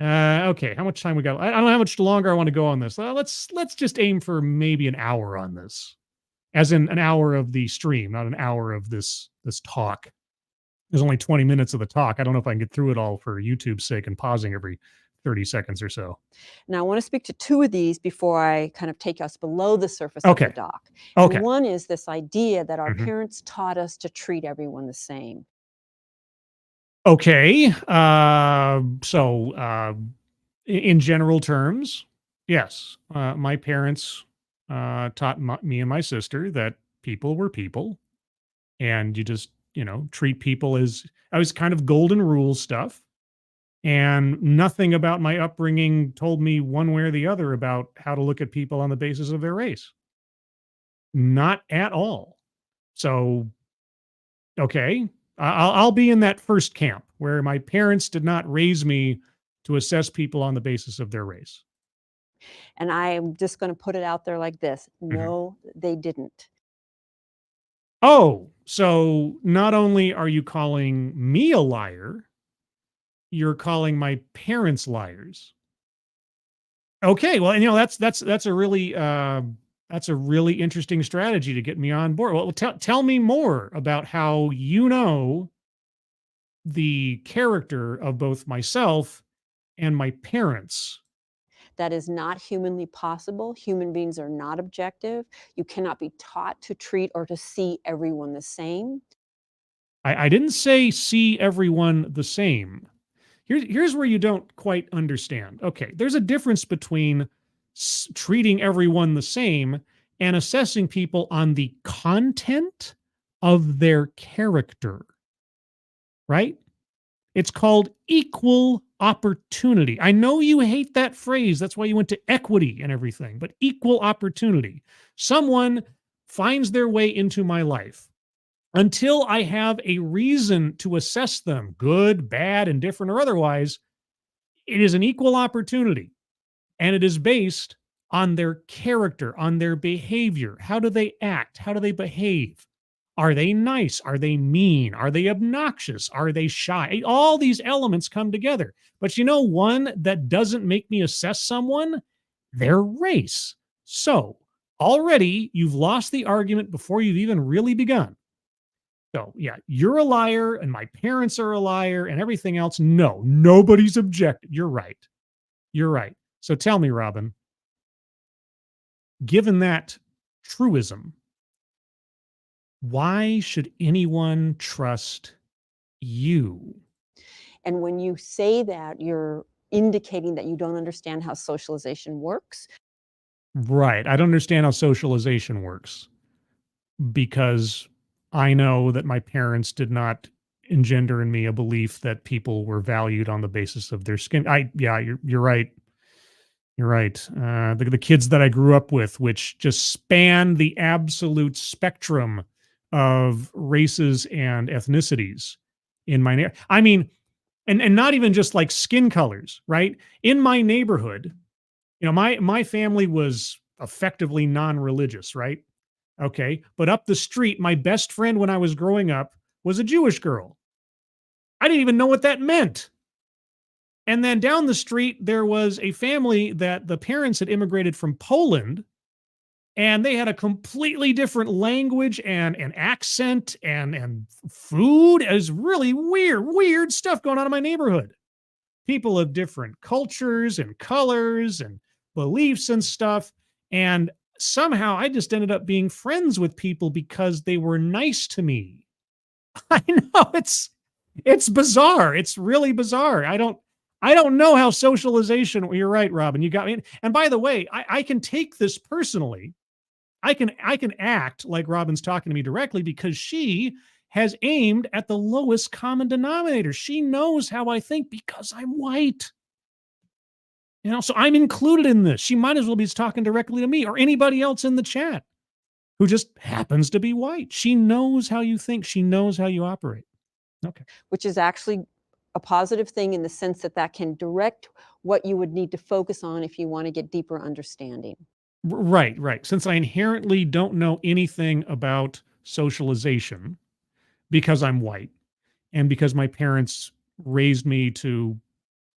Okay, how much time we got? I don't know how much longer I want to go on this. Let's just aim for maybe an hour on this, as in an hour of the stream, not an hour of this talk. There's only 20 minutes of the talk. I don't know if I can get through it all for YouTube's sake and pausing every 30 seconds or so. Now, I want to speak to two of these before I kind of take us below the surface of the doc. Okay. And one is this idea that our parents taught us to treat everyone the same. Okay. So in general terms, yes, my parents taught me and my sister that people were people, and you just, treat people as, I was kind of golden rule stuff. And nothing about my upbringing told me one way or the other about how to look at people on the basis of their race. Not at all. So, okay, I'll be in that first camp where my parents did not raise me to assess people on the basis of their race. And I'm just going to put it out there like this. No, they didn't. Oh, so not only are you calling me a liar, you're calling my parents liars. Okay, well, that's a really interesting strategy to get me on board. Well, tell me more about how the character of both myself and my parents. That is not humanly possible. Human beings are not objective. You cannot be taught to treat or to see everyone the same. I didn't say see everyone the same. Here's where you don't quite understand. Okay, there's a difference between treating everyone the same and assessing people on the content of their character, right? It's called equal opportunity. I know you hate that phrase. That's why you went to equity and everything, but equal opportunity. Someone finds their way into my life. Until I have a reason to assess them, good, bad, indifferent, or otherwise, it is an equal opportunity. And it is based on their character, on their behavior. How do they act? How do they behave? Are they nice? Are they mean? Are they obnoxious? Are they shy? All these elements come together. But one that doesn't make me assess someone? Their race. So already you've lost the argument before you've even really begun. So, yeah, you're a liar and my parents are a liar and everything else. No, nobody's objected. You're right. You're right. So tell me, Robin, given that truism, why should anyone trust you? And when you say that, you're indicating that you don't understand how socialization works. Right. I don't understand how socialization works because I know that my parents did not engender in me a belief that people were valued on the basis of their skin. You're right. You're right. The kids that I grew up with, which just span the absolute spectrum of races and ethnicities in my neighborhood. I mean, and not even just like skin colors, right? In my neighborhood, my family was effectively non-religious, right? Okay. But up the street, my best friend when I was growing up was a Jewish girl. I didn't even know what that meant. And then down the street, there was a family that the parents had immigrated from Poland, and they had a completely different language and an accent and food. It was really weird stuff going on in my neighborhood. People of different cultures and colors and beliefs and stuff. And somehow I just ended up being friends with people because they were nice to me. I know it's bizarre. It's really bizarre. I don't know how socialization. You're right, Robin. You got me. And by the way, I can take this personally. I can act like Robin's talking to me directly because she has aimed at the lowest common denominator. She knows how I think because I'm white. So I'm included in this. She might as well be talking directly to me or anybody else in the chat who just happens to be white. She knows how you think. She knows how you operate. Okay. Which is actually a positive thing in the sense that can direct what you would need to focus on if you want to get deeper understanding. Right. Since I inherently don't know anything about socialization because I'm white and because my parents raised me to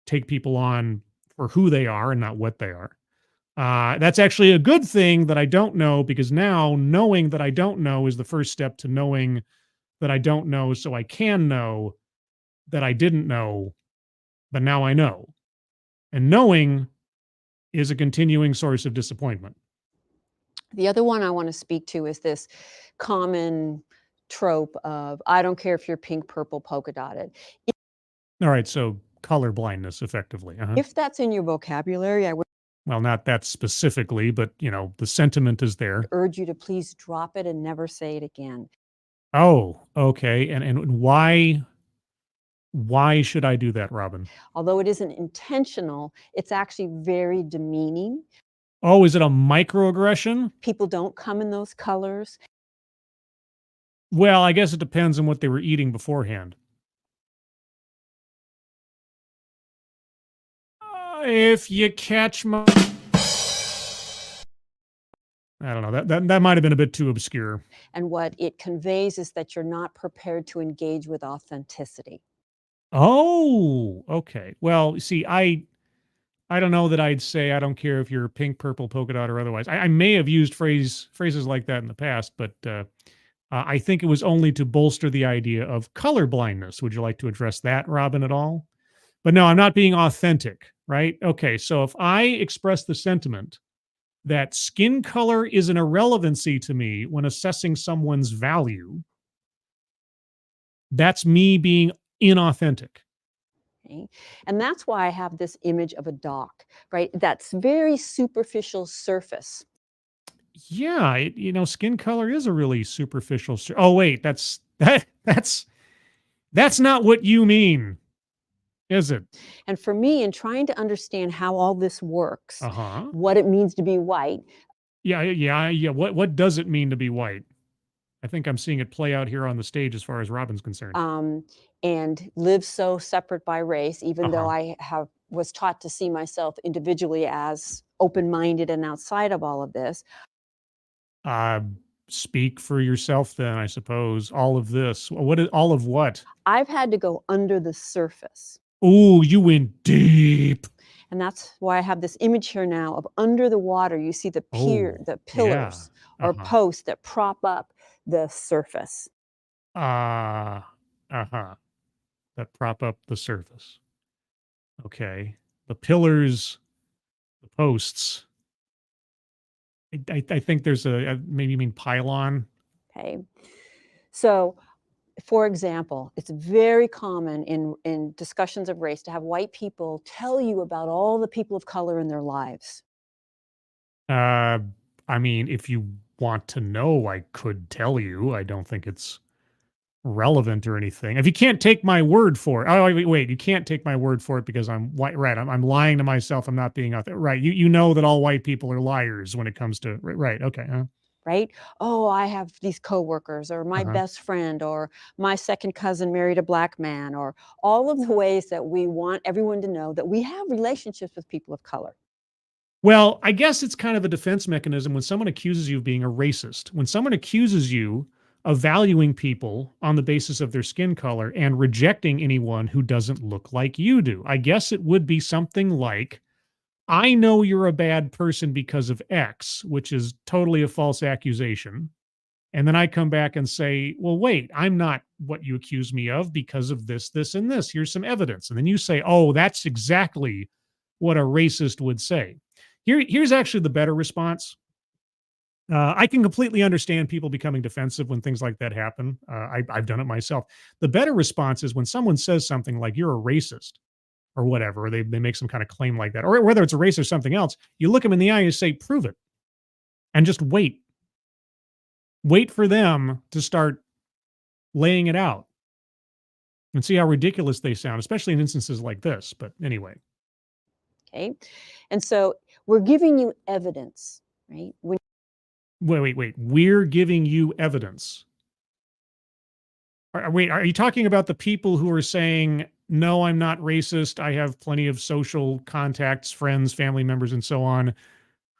take people on for who they are and not what they are. That's actually a good thing that I don't know, because now knowing that I don't know is the first step to knowing that I don't know, so I can know that I didn't know, but now I know. And knowing is a continuing source of disappointment. The other one I want to speak to is this common trope of, I don't care if you're pink, purple, polka dotted. All right, so color blindness, effectively. If that's in your vocabulary, I would Well, not that specifically, but the sentiment is there. urge you to please drop it and never say it again. Oh, okay. And why should I do that, Robin? Although it isn't intentional, it's actually very demeaning. Oh, is it a microaggression? People don't come in those colors. Well, I guess it depends on what they were eating beforehand. If you catch my... I don't know. That might have been a bit too obscure. And what it conveys is that you're not prepared to engage with authenticity. Oh, okay. Well, see, I don't know that I'd say I don't care if you're pink, purple, polka dot, or otherwise. I may have used phrases like that in the past, but I think it was only to bolster the idea of color blindness. Would you like to address that, Robin, at all? But no, I'm not being authentic, right? Okay, so if I express the sentiment that skin color is an irrelevancy to me when assessing someone's value, that's me being inauthentic. Okay? And that's why I have this image of a dock, right? That's very superficial surface. Yeah, skin color is a really superficial. Oh wait, that's not what you mean, is it? And for me, in trying to understand how all this works, Uh-huh. what it means to be white. Yeah. What does it mean to be white? I think I'm seeing it play out here on the stage as far as Robin's concerned. And live so separate by race, even though I was taught to see myself individually as open-minded and outside of all of this. Speak for yourself then, I suppose. All of this. What is all of what? I've had to go under the surface. Oh, you went deep. And that's why I have this image here now of under the water. You see the pillars or posts that prop up the surface. That prop up the surface. Okay. The pillars, the posts. I think there's maybe you mean pylon. Okay. So, for example, it's very common in discussions of race to have white people tell you about all the people of color in their lives. I mean, if you want to know, I could tell you. I don't think it's relevant or anything. If you can't take my word for it. Oh, wait, you can't take my word for it because I'm white. Right. I'm lying to myself. I'm not being authentic. Right. You know that all white people are liars when it comes to, right. Okay. Right? Oh, I have these coworkers, or my best friend, or my second cousin married a black man, or all of the ways that we want everyone to know that we have relationships with people of color. Well, I guess it's kind of a defense mechanism when someone accuses you of being a racist. When someone accuses you of valuing people on the basis of their skin color and rejecting anyone who doesn't look like you do. I guess it would be something like, I know you're a bad person because of X, which is totally a false accusation. And then I come back and say, well, wait, I'm not what you accuse me of because of this, this, and this. Here's some evidence. And then you say, oh, that's exactly what a racist would say. Here's actually the better response. I can completely understand people becoming defensive when things like that happen. I've done it myself. The better response is when someone says something like you're a racist or whatever, or they make some kind of claim like that, or whether it's a race or something else, you look them in the eye and say, prove it. And just wait. Wait for them to start laying it out and see how ridiculous they sound, especially in instances like this. But anyway. Okay. And so we're giving you evidence, right? Wait. We're giving you evidence. Wait, are you talking about the people who are saying, no, I'm not racist. I have plenty of social contacts, friends, family members, and so on,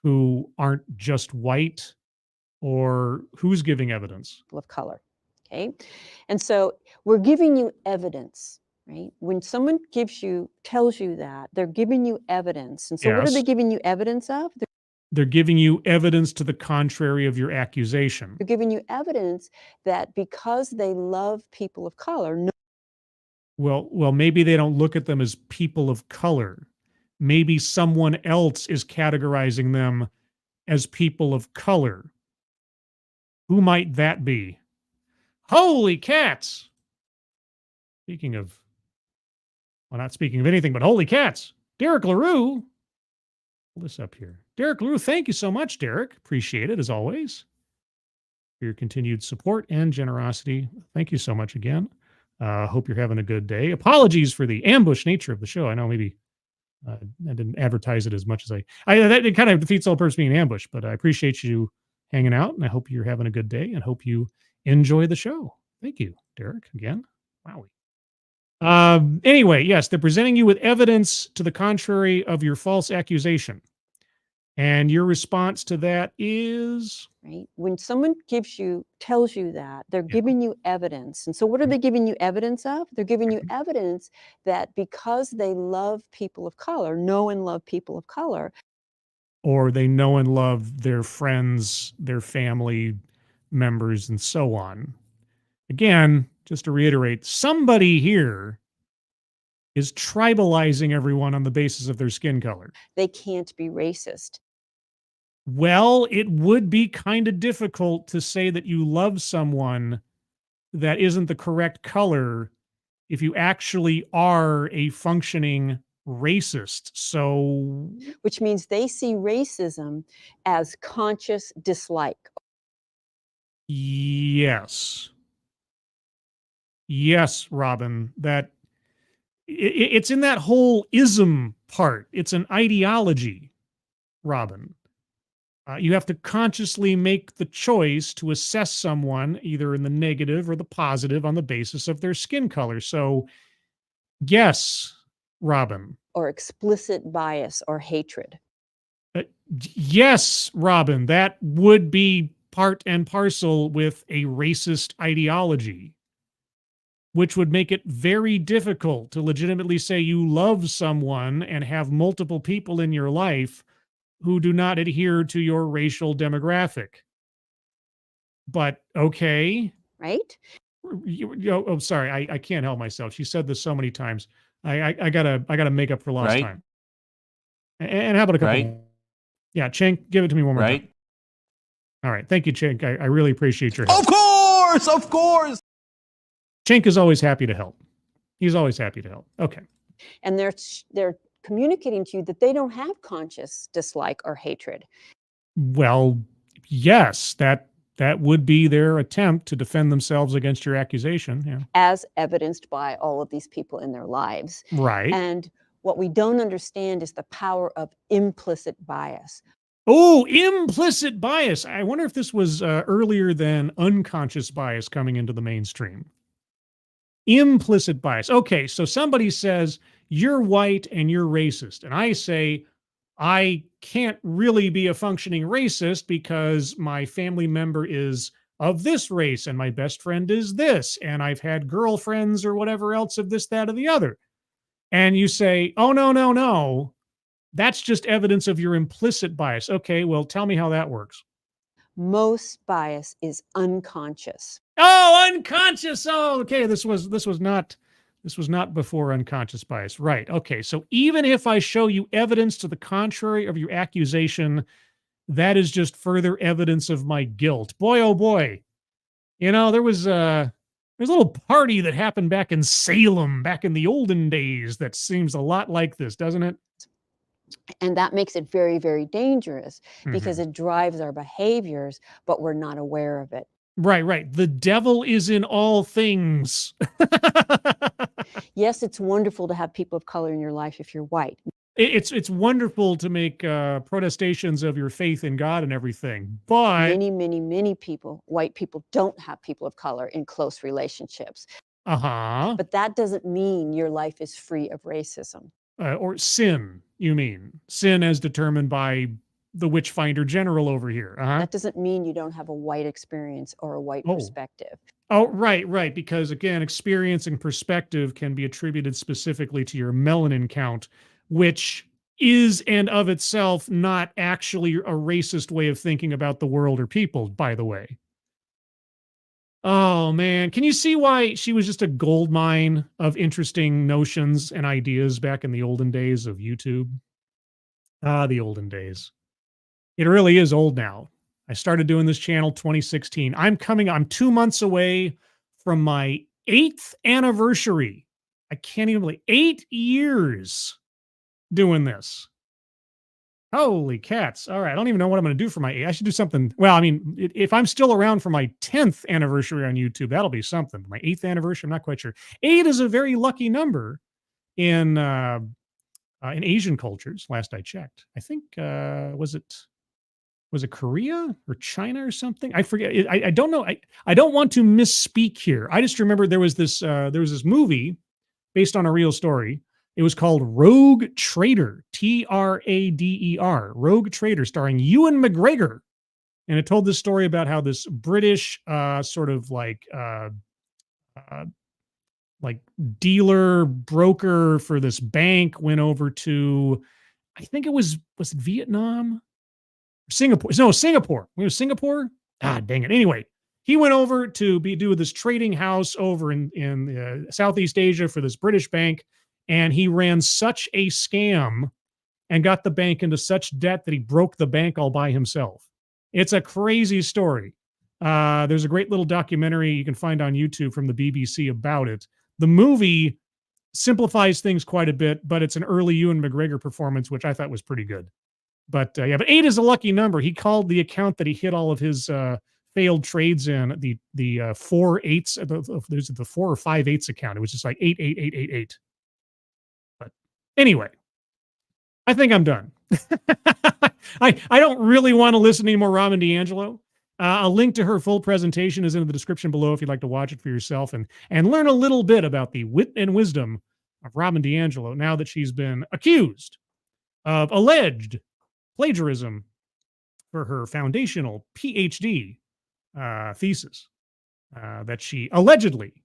who aren't just white? Or who's giving evidence? Of color. Okay. And so we're giving you evidence, right? When someone tells you that, they're giving you evidence. And so what are they giving you evidence of? They're giving you evidence to the contrary of your accusation. They're giving you evidence that because they love people of color. Well, maybe they don't look at them as people of color. Maybe someone else is categorizing them as people of color. Who might that be? Holy cats! Speaking of, well, not speaking of anything, but holy cats. Derek LaRue. Pull this up here. Derek LaRue, thank you so much, Derek. Appreciate it, as always. For your continued support and generosity. Thank you so much again. Hope you're having a good day. Apologies for the ambush nature of the show. I know maybe I didn't advertise it as much as it kind of defeats the whole purpose of being an ambush, but I appreciate you hanging out, and I hope you're having a good day and hope you enjoy the show. Thank you, Derek, again. Wowie. Anyway, yes, they're presenting you with evidence to the contrary of your false accusation. And your response to that is? Right. When someone tells you that, they're giving you evidence. And so what are they giving you evidence of? They're giving you evidence that because they love people of color, know and love people of color, or they know and love their friends, their family members, and so on. Again, just to reiterate, somebody here is tribalizing everyone on the basis of their skin color. They can't be racist. Well, it would be kind of difficult to say that you love someone that isn't the correct color if you actually are a functioning racist. So, which means they see racism as conscious dislike. Yes, Robin, that it's in that whole ism part. It's an ideology, Robin. You have to consciously make the choice to assess someone either in the negative or the positive on the basis of their skin color. So, yes, Robin. Or explicit bias or hatred. Yes, Robin, that would be part and parcel with a racist ideology, which would make it very difficult to legitimately say you love someone and have multiple people in your life who do not adhere to your racial demographic. But okay. Right? Oh, sorry. I can't help myself. She said this so many times. I gotta make up for lost time. And how about a couple? Yeah, Cenk, give it to me one more time. All right. Thank you, Cenk. I really appreciate your help. Of course. Cenk is always happy to help. He's always happy to help. Okay. And they're communicating to you that they don't have conscious dislike or hatred. Well, yes, that would be their attempt to defend themselves against your accusation. Yeah. As evidenced by all of these people in their lives. Right. And what we don't understand is the power of implicit bias. Oh, implicit bias. I wonder if this was earlier than unconscious bias coming into the mainstream. Implicit bias. Okay, so somebody says, you're white and you're racist. And I say, I can't really be a functioning racist because my family member is of this race and my best friend is this, and I've had girlfriends or whatever else of this, that, or the other. And you say, oh, no, no, no. That's just evidence of your implicit bias. Okay, well, tell me how that works. Most bias is unconscious. Oh, unconscious. Oh, okay. This was not before unconscious bias. Right. Okay. So even if I show you evidence to the contrary of your accusation, that is just further evidence of my guilt. Boy, oh boy. You know, there's a little party that happened back in Salem back in the olden days that seems a lot like this, doesn't it? And that makes it very, very dangerous because it drives our behaviors, but we're not aware of it. Right, right. The devil is in all things. Yes, it's wonderful to have people of color in your life if you're white. It's wonderful to make protestations of your faith in God and everything, but many, many, many people, white people, don't have people of color in close relationships. But that doesn't mean your life is free of racism. Or sin, you mean? Sin as determined by the Witchfinder General over here. That doesn't mean you don't have a white experience or a white perspective. Oh, right, right. Because again, experience and perspective can be attributed specifically to your melanin count, which is and of itself not actually a racist way of thinking about the world or people, by the way. Oh, man. Can you see why she was just a gold mine of interesting notions and ideas back in the olden days of YouTube? Ah, the olden days. It really is old now. I started doing this channel 2016. I'm 2 months away from my 8th anniversary. I can't even believe 8 years doing this. Holy cats. All right. I don't even know what I'm going to do for I should do something. Well, I mean, if I'm still around for my 10th anniversary on YouTube, that'll be something. My 8th anniversary, I'm not quite sure. 8 is a very lucky number in Asian cultures, last I checked. I think, was it Korea or China or something? I forget. I don't know. I don't want to misspeak here. I just remember there was this movie based on a real story. It was called Rogue Trader, Trader, Rogue Trader, starring Ewan McGregor. And it told this story about how this British sort of like dealer broker for this bank went over to, I think was it Vietnam? Singapore. No, Singapore. It was Singapore? Ah, dang it. Anyway, he went over to do this trading house over in Southeast Asia for this British bank. And he ran such a scam and got the bank into such debt that he broke the bank all by himself. It's a crazy story. There's a great little documentary you can find on YouTube from the BBC about it. The movie simplifies things quite a bit, but it's an early Ewan McGregor performance, which I thought was pretty good. But yeah, but 8 is a lucky number. He called the account that he hit all of his failed trades in the 4 8s. There's the 4 or 5 8s account. It was just like 88888. But anyway, I think I'm done. I don't really want to listen to any more Robin DiAngelo. A link to her full presentation is in the description below if you'd like to watch it for yourself and learn a little bit about the wit and wisdom of Robin DiAngelo now that she's been accused of alleged plagiarism for her foundational PhD thesis that she allegedly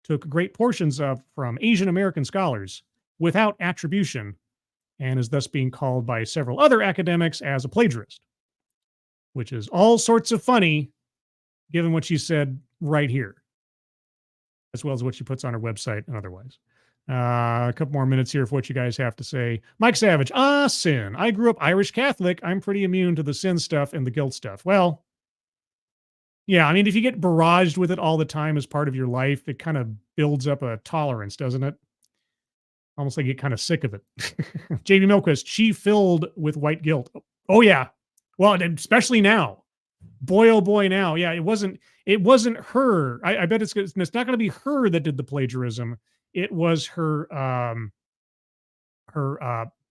took great portions of from Asian American scholars without attribution and is thus being called by several other academics as a plagiarist, which is all sorts of funny given what she said right here, as well as what she puts on her website and otherwise. A couple more minutes here for what you guys have to say. Mike Savage, sin. I grew up Irish Catholic. I'm pretty immune to the sin stuff and the guilt stuff. Well, yeah, I mean, if you get barraged with it all the time as part of your life, it kind of builds up a tolerance, doesn't it? Almost like you get kind of sick of it. JV Milquist, she filled with white guilt. Oh, yeah. Well, and especially now. Boy, oh boy, now. Yeah, it wasn't her. I bet it's not going to be her that did the plagiarism. It was her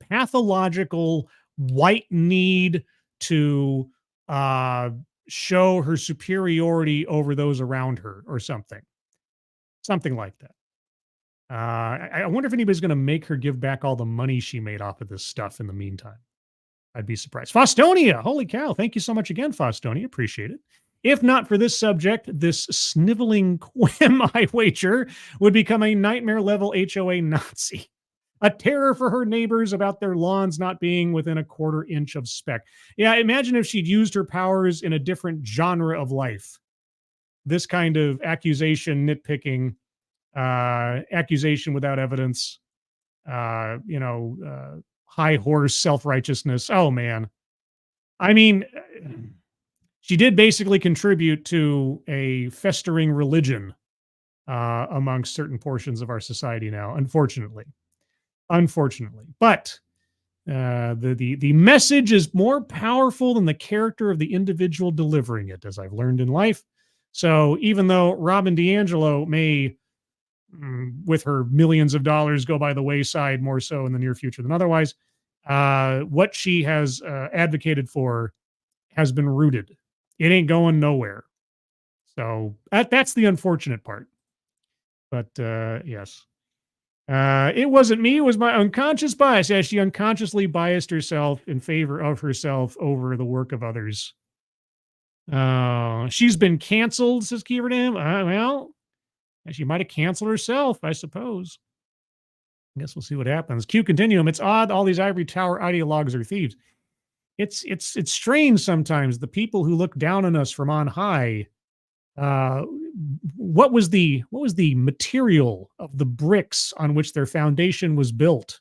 pathological white need to show her superiority over those around her or something like that. I wonder if anybody's going to make her give back all the money she made off of this stuff in the meantime. I'd be surprised. Faustonia, holy cow. Thank you so much again, Faustonia. Appreciate it. If not for this subject, this sniveling quim, I wager, would become a nightmare-level HOA Nazi. A terror for her neighbors about their lawns not being within a quarter inch of spec. Yeah, imagine if she'd used her powers in a different genre of life. This kind of accusation, nitpicking, accusation without evidence, high horse self-righteousness. Oh, man. I mean, she did basically contribute to a festering religion amongst certain portions of our society now, unfortunately. But the message is more powerful than the character of the individual delivering it, as I've learned in life. So even though Robin DiAngelo may, with her millions of dollars, go by the wayside more so in the near future than otherwise, what she has advocated for has been rooted. It ain't going nowhere. So that's the unfortunate part. But yes. It wasn't me. It was my unconscious bias. Yeah, she unconsciously biased herself in favor of herself over the work of others. She's been canceled, says Kieverdam. Well, she might have canceled herself, I suppose. I guess we'll see what happens. Q Continuum. It's odd all these ivory tower ideologues are thieves. It's strange sometimes. The people who look down on us from on high. What was the material of the bricks on which their foundation was built?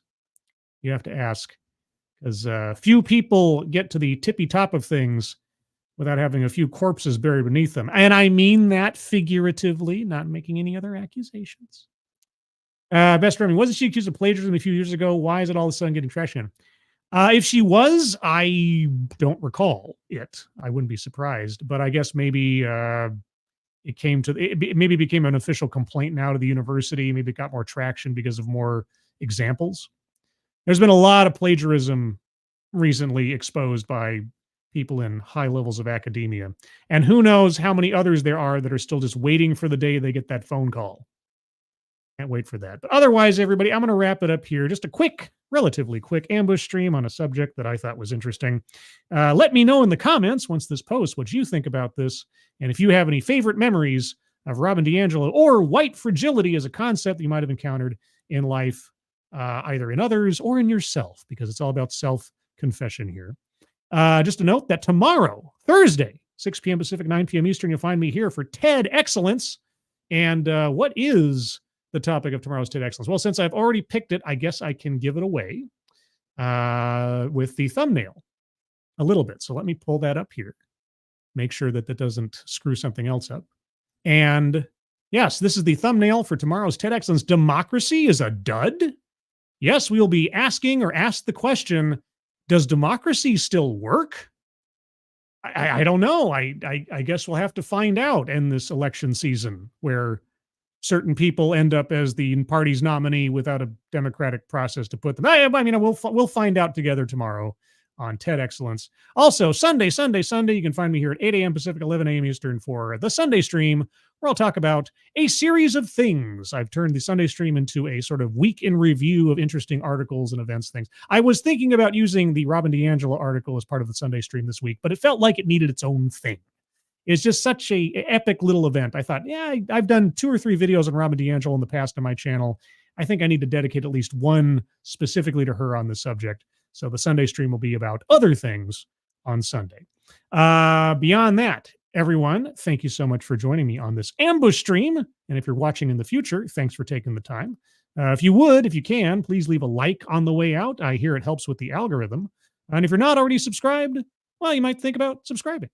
You have to ask, because few people get to the tippy top of things without having a few corpses buried beneath them. And I mean that figuratively, not making any other accusations. Best Remy, wasn't she accused of plagiarism a few years ago? Why is it all of a sudden getting trash in? If she was, I don't recall it. I wouldn't be surprised, but I guess maybe it maybe became an official complaint now to the university. Maybe it got more traction because of more examples. There's been a lot of plagiarism recently exposed by people in high levels of academia. And who knows how many others there are that are still just waiting for the day they get that phone call. Can't wait for that. But otherwise, everybody, I'm going to wrap it up here. Just a relatively quick ambush stream on a subject that I thought was interesting. Let me know in the comments once this posts what you think about this. And if you have any favorite memories of Robin DiAngelo or white fragility as a concept that you might have encountered in life, either in others or in yourself, because it's all about self-confession here. Just a note that tomorrow, Thursday, 6 p.m. Pacific, 9 p.m. Eastern, you'll find me here for TED Excellence. And what is the topic of tomorrow's TED Excellence? Well, since I've already picked it, I guess I can give it away with the thumbnail a little bit. So let me pull that up here. Make sure that that doesn't screw something else up. And yes, this is the thumbnail for tomorrow's TED Excellence. Democracy is a dud? Yes, we will be asking or asked the question, does democracy still work? I don't know. I guess we'll have to find out in this election season where certain people end up as the party's nominee without a democratic process to put them. I mean, we'll find out together tomorrow on TED Excellence. Also, Sunday, you can find me here at 8 a.m. Pacific, 11 a.m. Eastern for the Sunday stream, where I'll talk about a series of things. I've turned the Sunday stream into a sort of week in review of interesting articles and events things. I was thinking about using the Robin DiAngelo article as part of the Sunday stream this week, but it felt like it needed its own thing. It's just such a epic little event. I thought, yeah, I've done 2 or 3 videos on Robin DiAngelo in the past on my channel. I think I need to dedicate at least one specifically to her on the subject. So the Sunday stream will be about other things on Sunday. Beyond that, everyone, thank you so much for joining me on this ambush stream. And if you're watching in the future, thanks for taking the time. If you can, please leave a like on the way out. I hear it helps with the algorithm. And if you're not already subscribed, well, you might think about subscribing.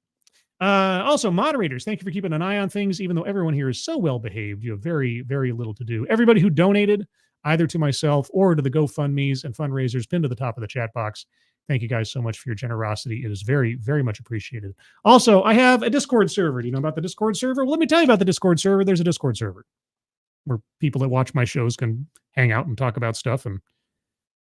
Also, moderators, thank you for keeping an eye on things. Even though everyone here is so well behaved, you have very, very little to do. Everybody who donated, either to myself or to the GoFundMes and fundraisers pinned to the top of the chat box, thank you guys so much for your generosity. It is very, very much appreciated. Also, I have a Discord server. Do you know about the Discord server? Well, let me tell you about the Discord server. There's a Discord server where people that watch my shows can hang out and talk about stuff and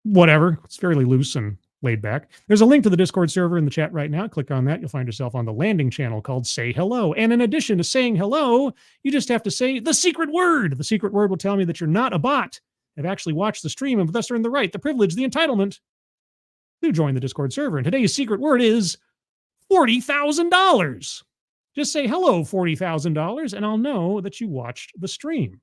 whatever. It's fairly loose and laid back. There's a link to the Discord server in the chat right now. Click on that. You'll find yourself on the landing channel called Say Hello. And in addition to saying hello, you just have to say the secret word. The secret word will tell me that you're not a bot, have actually watched the stream and thus are in the right, the privilege, the entitlement do join the Discord server. And today's secret word is $40,000. Just say hello, $40,000, and I'll know that you watched the stream.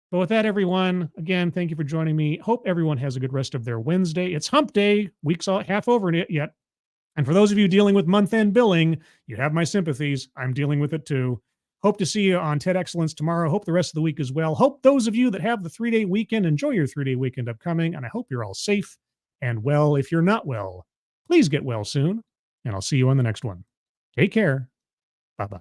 But with that, everyone, again, thank you for joining me. Hope everyone has a good rest of their Wednesday. It's hump day. Week's half over it yet. And for those of you dealing with month-end billing, you have my sympathies. I'm dealing with it too. Hope to see you on TED Excellence tomorrow. Hope the rest of the week as well. Hope those of you that have the 3-day weekend, enjoy your 3-day weekend upcoming. And I hope you're all safe and well. If you're not well, please get well soon. And I'll see you on the next one. Take care. Bye-bye.